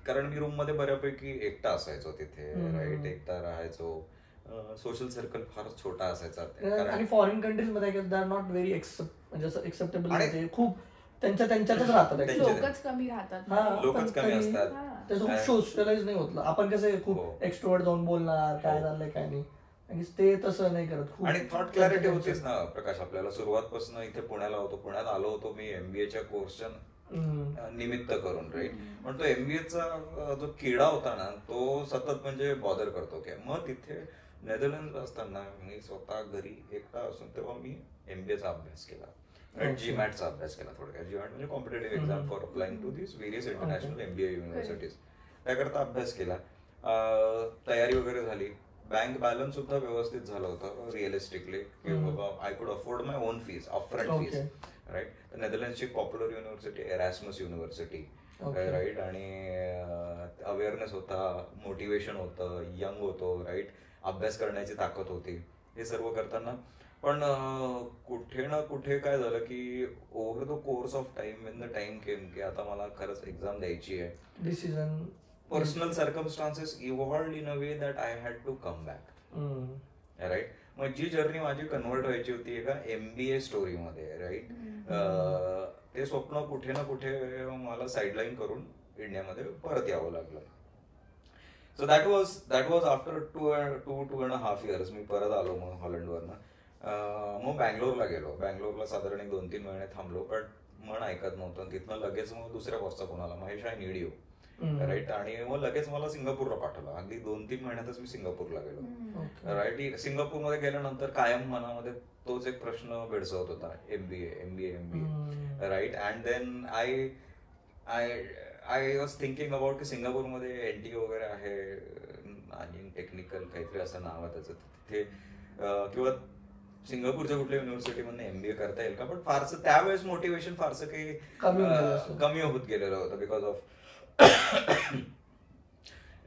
कारण मी रूम मध्ये बऱ्यापैकी एकटा असायचो तिथे, राईट, एकटा राहायचो. सोशल सर्कल फार छोटा असायचा. आणि फॉरेन कंट्रीज मध्ये दे आर नॉट व्हेरी एक्सेप्टेबल, म्हणजे खूप त्यांच्यातच राहतात, लोकच कमी राहतात, लोकच कमी असतात, त्याचं सोशलाइज नाही होत. आपण कसं खूप एक्स्ट्रोवर्ट जाऊन बोलणार काय झालंय काय नाही, आणि ते तसं नाही करत. आणि थॉट क्लॅरिटी होतीच ना प्रकाश आपल्याला. सुरुवातपासून इथे पुण्याला होतो, पुण्यात आलो होतो मी एमबीएच्या कोर्सच्या निमित्त करून, राईट. पण तो एमबीएचा जो किडा होता ना तो सतत म्हणजे बॉदर करतो की. मग तिथे नेदरलँड असताना मी स्वतः घरी एकटा असून तेव्हा मी एमबीएचा अभ्यास केला, जीमॅटचा अभ्यास केला. थोडक्यात जीमॅट म्हणजे competitive exam for applying to this various international MBA universities. त्याकरता अभ्यास केला, तयारी वगैरे झाली. बँक बॅलन्स सुद्धा व्यवस्थित झालं होतं रिअलिस्टिकली, की बाबा I could afford my own fees, upfront fees, right. नेदरलँडची popular university Erasmus university, right. आणि अवेअरनेस होता, मोटिवेशन होतं, यंग होतो, राईट, अभ्यास करण्याची ताकद होती. हे सर्व करताना पण कुठे ना कुठे काय झालं की over the course of time, when the time came की आता मला खरंच एक्झाम द्यायची आहे, decision, personal circumstances evolved in a way that I had to come back, right. मग जी जर्नी माझी कन्वर्ट व्हायची होती एका एमबीए स्टोरीमध्ये, राईट, ते स्वप्न कुठे ना कुठे मला साईडलाईन करून इंडियामध्ये परत यावं लागलं. So that was after 2.5 years मी परत आलो मग हॉलंडवरनं. मग बँगलोरला गेलो. बँगलोरला साधारण 1-2-3 महिने थांबलो, पण मन ऐकत नव्हतं. तिथनं लगेच मग दुसऱ्या बॉसचा फोन आला, Mahesh I need you, right. आणि मग लगेच मला सिंगापूरला पाठवलं. अगदी 2-3 महिन्यातच मी सिंगापूरला गेलो, राईट. सिंगापूरमध्ये गेल्यानंतर कायम मनामध्ये तोच एक प्रश्न भेडसावत होता, MBA, right. And then I was thinking about की सिंगापूरमध्ये एनटीओ वगैरे आहे, आणि टेक्निकल काहीतरी असं नाव आहे त्याचं तिथे, किंवा सिंगापूरच्या कुठल्या युनिव्हर्सिटीमध्ये एमबीए करता येईल का. पण फारसं त्यावेळेस मोटिवेशन फारसं काही कमी होत गेलेलं होतं बिकॉज ऑफ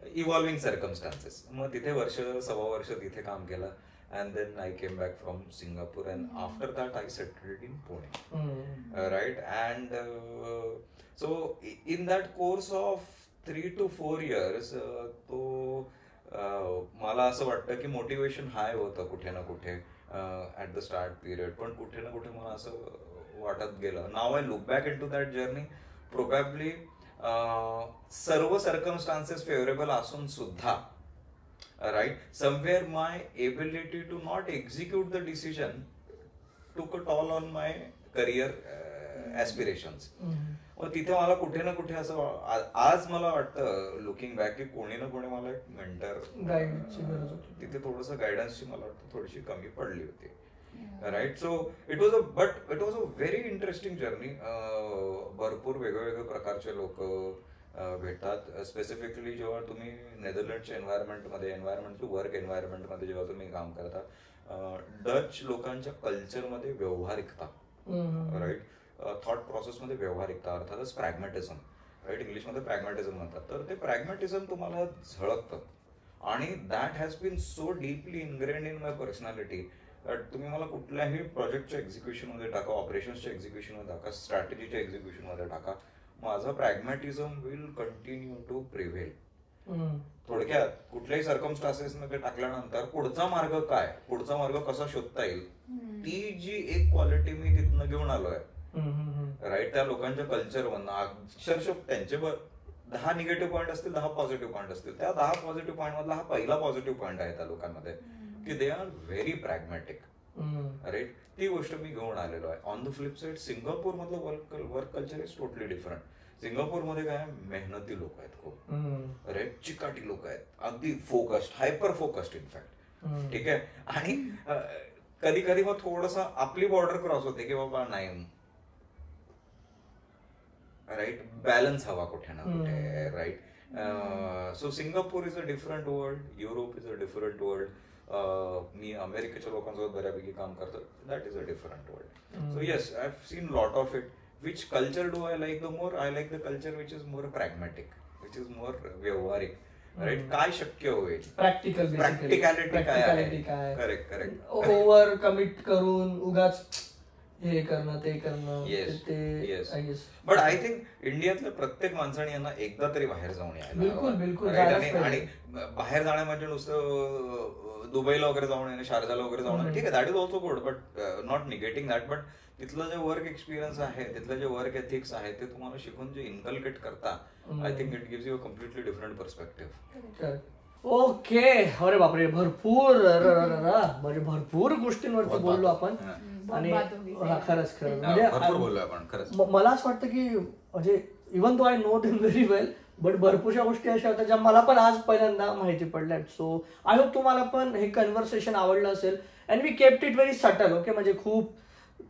इव्हॉल्विंग सर्कमस्टान्सेस. मग तिथे 1.25 वर्ष तिथे काम केलं. And then I came back from Singapore, and after that I settled in Pune, right. And so in that course of 3 to 4 years, तो मला असं वाटतं की मोटिवेशन हाय होतं कुठे ना कुठे ऍट द स्टार्ट पिरियड, पण कुठे ना कुठे मला असं वाटत गेलं. Now I look back in to that journey, probably सर्व सर्कमस्टान्सेस फेवरेबल असून सुद्धा, right, somewhere my ability to not execute the decision took a toll on my career aspirations. मग तिथे मला कुठे ना कुठे असं आज मला वाटतं लुकिंग बॅक की कोणी ना कोणी मला एक मेंटर, तिथे थोडंसं गायडन्सची मला वाटतं थोडीशी कमी पडली होती, right. So it was a very interesting journey. भरपूर वेगवेगळ्या प्रकारचे लोक भेटतात. स्पेसिफिकली जेव्हा तुम्ही नेदरलँडच्या एन्व्हायरमेंट वर्क एन्व्हायरमेंटमध्ये जेव्हा तुम्ही काम करता, डच लोकांच्या कल्चरमध्ये व्यावहारिकता, राईट, थॉट प्रोसेसमध्ये व्यावहारिकता, अर्थातच प्रॅग्मॅटिझम, राईट, इंग्लिशमध्ये प्रॅग्मॅटिझम म्हणतात. तर ते प्रॅग्मॅटिझम तुम्हाला झळकतं, आणि that has been so deeply ingrained in my personality. तुम्ही मला कुठल्याही प्रोजेक्टच्या एक्झिक्युशनमध्ये टाका, ऑपरेशन्सच्या एक्झिक्युशनमध्ये टाका, स्ट्रॅटेजीच्या एक्झिक्युशनमध्ये टाका, माझं प्रॅग्मॅटिझम विल कंटिन्यू टू प्रिव्हेल. थोडक्यात कुठल्याही सर्कमस्टान्सेस मध्ये टाकल्यानंतर पुढचा मार्ग कसा शोधता येईल, ती जी एक क्वालिटी मी तिथनं घेऊन आलोय, राईट. त्या लोकांच्या कल्चरवरनं अक्षरशः त्यांचे 10 निगेटिव्ह पॉईंट असतील, 10 पॉझिटिव्ह पॉईंट असतील. त्या 10 पॉझिटिव्ह पॉईंट मधला हा पहिला पॉझिटिव्ह पॉईंट आहे त्या लोकांमध्ये, की they are very pragmatic, right. ती गोष्ट मी घेऊन आलेलो आहे. On the flip side Singapore मधलं work culture is totally different. सिंगापूरमध्ये काय मेहनती लोक आहेत खूप, राईट, चिकाटी लोक आहेत, अगदी फोकस्ड, हायपर फोकस्ड इनफॅक्ट. ठीक आहे. आणि कधी कधी मग थोडस आपली बॉर्डर क्रॉस होते की बाबा नाही, राईट, बॅलन्स हवा कुठे ना कुठे, right. So Singapore is a different world, Europe is a different world. मी अमेरिकेच्या लोकांसोबत बऱ्यापैकी काम करतो, that is a different world. So yes, I have seen lot of it. Which culture do I like the more? I like the culture which is more pragmatic, which is more व्यवहारिक, राईट. काय शक्य होईल, प्रॅक्टिकॅलिटी काय आहे. करेक्ट. ओव्हर कमिट करून उगाच हे करणं ते करणं. येस. बट आय थिंक इंडियातल्या प्रत्येक माणसाने यांना एकदा तरी बाहेर जाऊन यायला. बिलकुल. आणि बाहेर जाण्या म्हणजे नुसतं दुबईला वगैरे जाऊन येणं, शारजाला वगैरे जाऊन येणं, ठीक आहे, that is also good, but not negating that. But तिथलं जे वर्क एक्सपिरियन्स आहे, तिथलं जे वर्क एथिक्स आहे, ते तुम्हाला शिकून जे इनकल्केट करता, I think it gives you a completely different perspective. Okay. अरे बापरे, भरपूर गोष्टींवरती बोललो आपण. आणि खरंच भरपूर बोललो आपण खरंच. मला असं वाटतं की म्हणजे even though I know them very well, but भरपूरशा गोष्टी अशा होत्या ज्या मला पण आज पहिल्यांदा माहिती पडल्या. सो आय होप तुम्हाला पण हे कन्व्हर्सेशन आवडलं असेल. And we kept it very subtle. Okay, म्हणजे खूप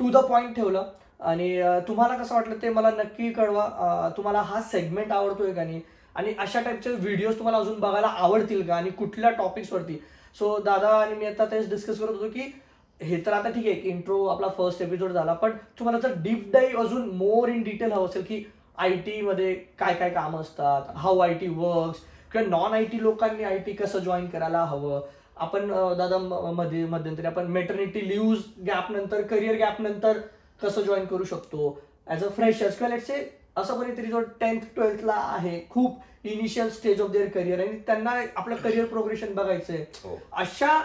टू द पॉइंट ठेवलं. आणि तुम्हाला कसं वाटलं ते मला नक्की कळवा. तुम्हाला हा सेगमेंट आवडतोय का नाही, आणि अशा टाईपचे व्हिडिओज तुम्हाला अजून बघायला आवडतील का, आणि कुठल्या टॉपिक्सवरती. सो दादा आणि मी आता तेच डिस्कस करत होतो की हे तर आता ठीक आहे, इंट्रो आपला फर्स्ट एपिसोड झाला, पण तुम्हाला जर डीप डाईव्ह अजून मोर इन डिटेल हवं असेल की IT मध्ये काय काय कामं असतात, हाऊ IT वर्क्स, किंवा नॉन IT लोकांनी IT कसं जॉईन करायला हवं. आपण दादा मध्यंतरी आपण मेटर्निटी लिव्ह गॅप नंतर, करिअर गॅप नंतर कसं जॉईन करू शकतो ऍज अ फ्रेशर्स, किंवा लेट्स से असं कोणीतरी जो 10th 12th ला आहे, खूप initial stage of their career, आणि त्यांना आपलं करिअर प्रोग्रेशन बघायचंय. अशा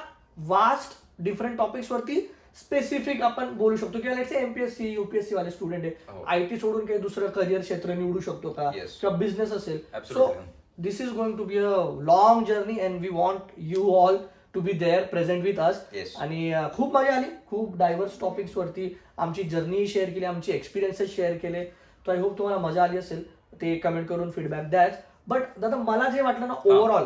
वास्ट डिफरंट टॉपिक्स वरती स्पेसिफिक आपण बोलू शकतो. किंवा लेट्स से MPSC UPSC वाले स्टुडंट आहे, IT सोडून काही दुसरं करिअर क्षेत्र निवडू शकतो का, किंवा बिझनेस असेल. So this is going to be a long journey, and we want you all to be there present with us. आणि खूप मजा आली. खूप डायव्हर्स टॉपिक्स वरती आमची जर्नी शेअर केली, आमचे एक्सपिरियन्सेस शेअर केले. तर आय होप तुम्हाला मजा आली असेल. ते कमेंट करून फीडबॅक द्याच. बट दादा मला जे वाटलं ना, ओव्हरऑल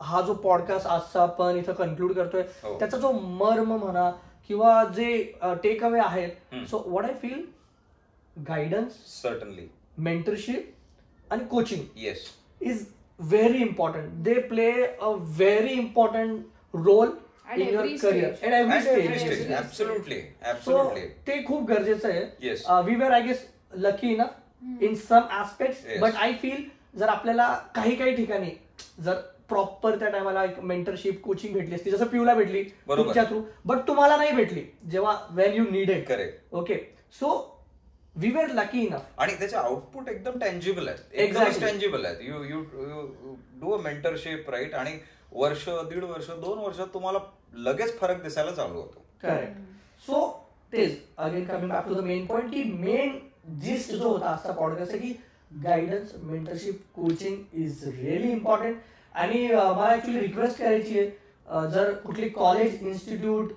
हा जो पॉडकास्ट आजचा आपण इथं कन्क्लूड करतोय, त्याचा जो मर्म म्हणा किंवा जे टेक अवे आहेत, so what I feel, guidance, certainly mentorship आणि coaching yes is very important. They play a very important role in your career at every stage. Absolutely. So ते खूप गरजेचं आहे. Yes. We were I guess lucky enough in some aspects, but I feel जर आपल्याला काही ठिकाणी जर प्रॉपर त्या टायमाला एक मेंटरशिप कोचिंग भेटली असती, जसं पिऊला भेटली तुमच्या थ्रू, बट तुम्हाला नाही भेटली जेव्हा when you needed. Correct. Okay, so we were lucky enough. आणि त्याचे आउटपुट एकदम टँजिबल आहेत, Exactly. टँजिबल आहेत. You do a mentorship, right, आणि वर्ष, 1.5 वर्ष, 2 वर्षात तुम्हाला लगेच फरक दिसायला चालू होतो. करेक्ट. सो तेच again coming back to the main point, की मेन जिस्ट जो होता आजचा पॉडकास्ट आहे की guidance, mentorship, coaching is really important. आणि मला ऍक्च्युली रिक्वेस्ट करायची आहे, जर कुठली कॉलेज, इन्स्टिट्यूट,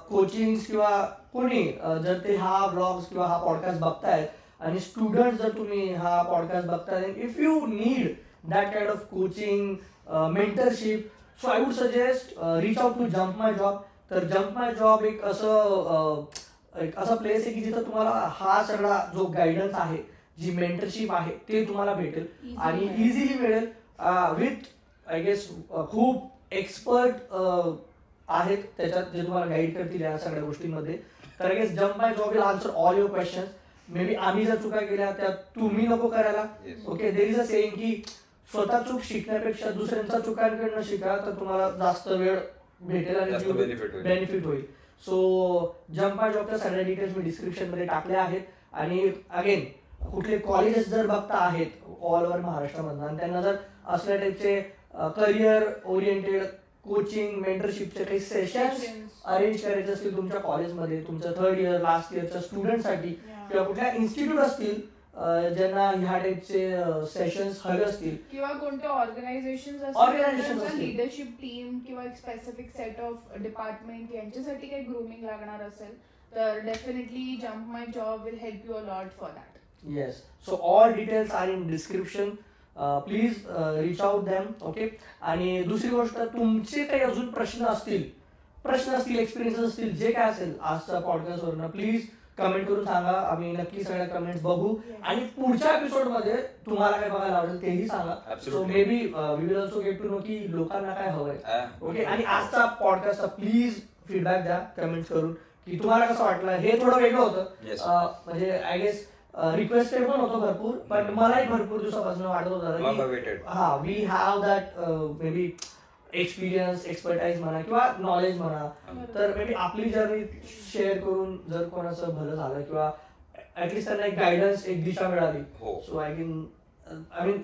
कोचिंग किंवा कोणी जर ते हा ब्लॉग्स किंवा हा पॉडकास्ट बघतायत, आणि स्टुडंट जर तुम्ही हा पॉडकास्ट बघताय, if you need that kind of coaching, mentorship, so I would suggest reach out to jump my job. तर जम्प माय जॉब एक असं प्लेस आहे की जिथं तुम्हाला हा सगळा जो गायडन्स आहे, जी मेंटरशिप आहे, ते तुम्हाला भेटेल आणि इझिली मिळेल विथ आय गेस खूप एक्सपर्ट आहेत त्याच्यात जे तुम्हाला गाईड करतील या सगळ्या गोष्टींमध्ये. तर I guess jump my job will answer all your questions. Maybe आम्ही जर चुका केल्या त्या तुम्ही नको करायला. Okay, there is a saying की स्वतः चूक शिकण्यापेक्षा दुसऱ्यांच्या चुकांकडनं शिका, तर तुम्हाला जास्त वेळ भेटेल आणि बेनिफिट होईल. सो जम्प माय जॉबच्या सगळ्या डिटेल्स मी डिस्क्रिप्शन मध्ये टाकल्या आहेत. आणि अगेन कुठले कॉलेजेस जर बघता आहेत ऑल ओव्हर महाराष्ट्रामधून, आणि त्यांना जर असल्या टाईपचे करिअर ओरिएंटेड कोचिंग, मेंटरशिपचे काही सेशन्स अरेंज करायचे असतील तुमच्या कॉलेजमध्ये, तुमच्या 3rd इयर, लास्ट इयरच्या स्टुडंटसाठी, किंवा कुठल्या इन्स्टिट्यूट असतील ज्यांना ह्या टाईपचे सेशन्स हवे असतील किंवा कोणत्या Organizations ऑर्गनायझेशन असतील. लिडरशिप टीम किंवा एक स्पेसिफिक सेट ऑफ डिपार्टमेंट यांच्यासाठी काही ग्रूमिंग लागणार असेल तर definitely jump my job will help you a lot for that. Yes. So all details are in description. Please reach out them. Okay. आणि दुसरी गोष्ट, तुमचे काही अजून प्रश्न असतील, एक्सपिरियन्स असतील, जे काय असेल आजच्या पॉडकास्ट वरनं प्लीज कमेंट करून सांगा. आम्ही नक्की सगळ्या कमेंट्स बघू आणि पुढच्या एपिसोड मध्ये तुम्हाला काय बघायला आवडेल तेही सांगा. So may be we will also get to know की लोकांना काय हवंय. ओके. आणि आजचा पॉडकास्टचा प्लीज फीडबॅक द्या कमेंट करून की तुम्हाला कसं वाटलं. हे थोडं वेगळं होतं, म्हणजे आय गेस रिक्वेस्टेड पण होतं भरपूर, पण मलाही भरपूर दिवसापासून वाटत होतं हा we have that may be experience, expertise म्हणा किंवा नॉलेज म्हणा, तर मे बी आपली जर्नी शेअर करून जर कोणाचं भलं झालं किंवा ऍटलीस्ट त्यांना एक गायडन्स, एक दिशा मिळाली, सो आय मीन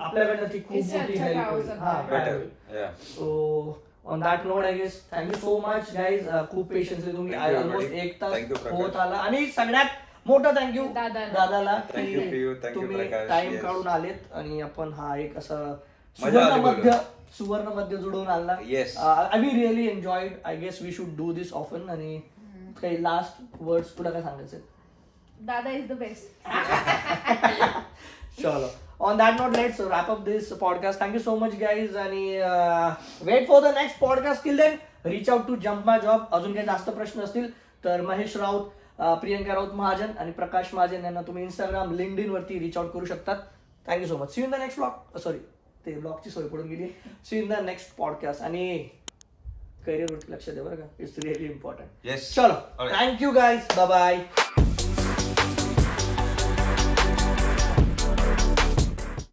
आपल्याकडनं ती खूप मोठी हेल्प होईल. So on that note I guess thank you so much guys. खूप पेशन्स आहे तुम्ही, ऑलमोस्ट 1 तास होत आला. आणि सगळ्यात मोठा थँक्यू दादाला की तुम्ही टाइम काढून आलेत आणि आपण हा एक असं सुवर्ण मध्य जुळवून आणला. I we really enjoyed. I guess we should do this often. आणि काही लास्ट वर्ड्स तुला काय सांगायचं? Dada is the best. चलो, on that note, let's wrap up this podcast. Thank you so much guys, आणि wait for the next podcast. Till then, reach out to Jump My Job. अजून काही जास्त प्रश्न असतील तर महेश राऊत, प्रियंका राऊत महाजन आणि प्रकाश महाजन यांना तुम्ही इंस्टाग्राम, लिंक्डइन वरती रीच आउट करू शकतात. Thank you so much. See you in the next blog. Sorry, ते ब्लॉगची सोय पडून गेली. See in the next podcast. आणि करिअर वरती लक्ष द्या बरं का, इट्स रिअली इम्पॉर्टंट. चलो, थँक्यू गाईज, बाय बाय.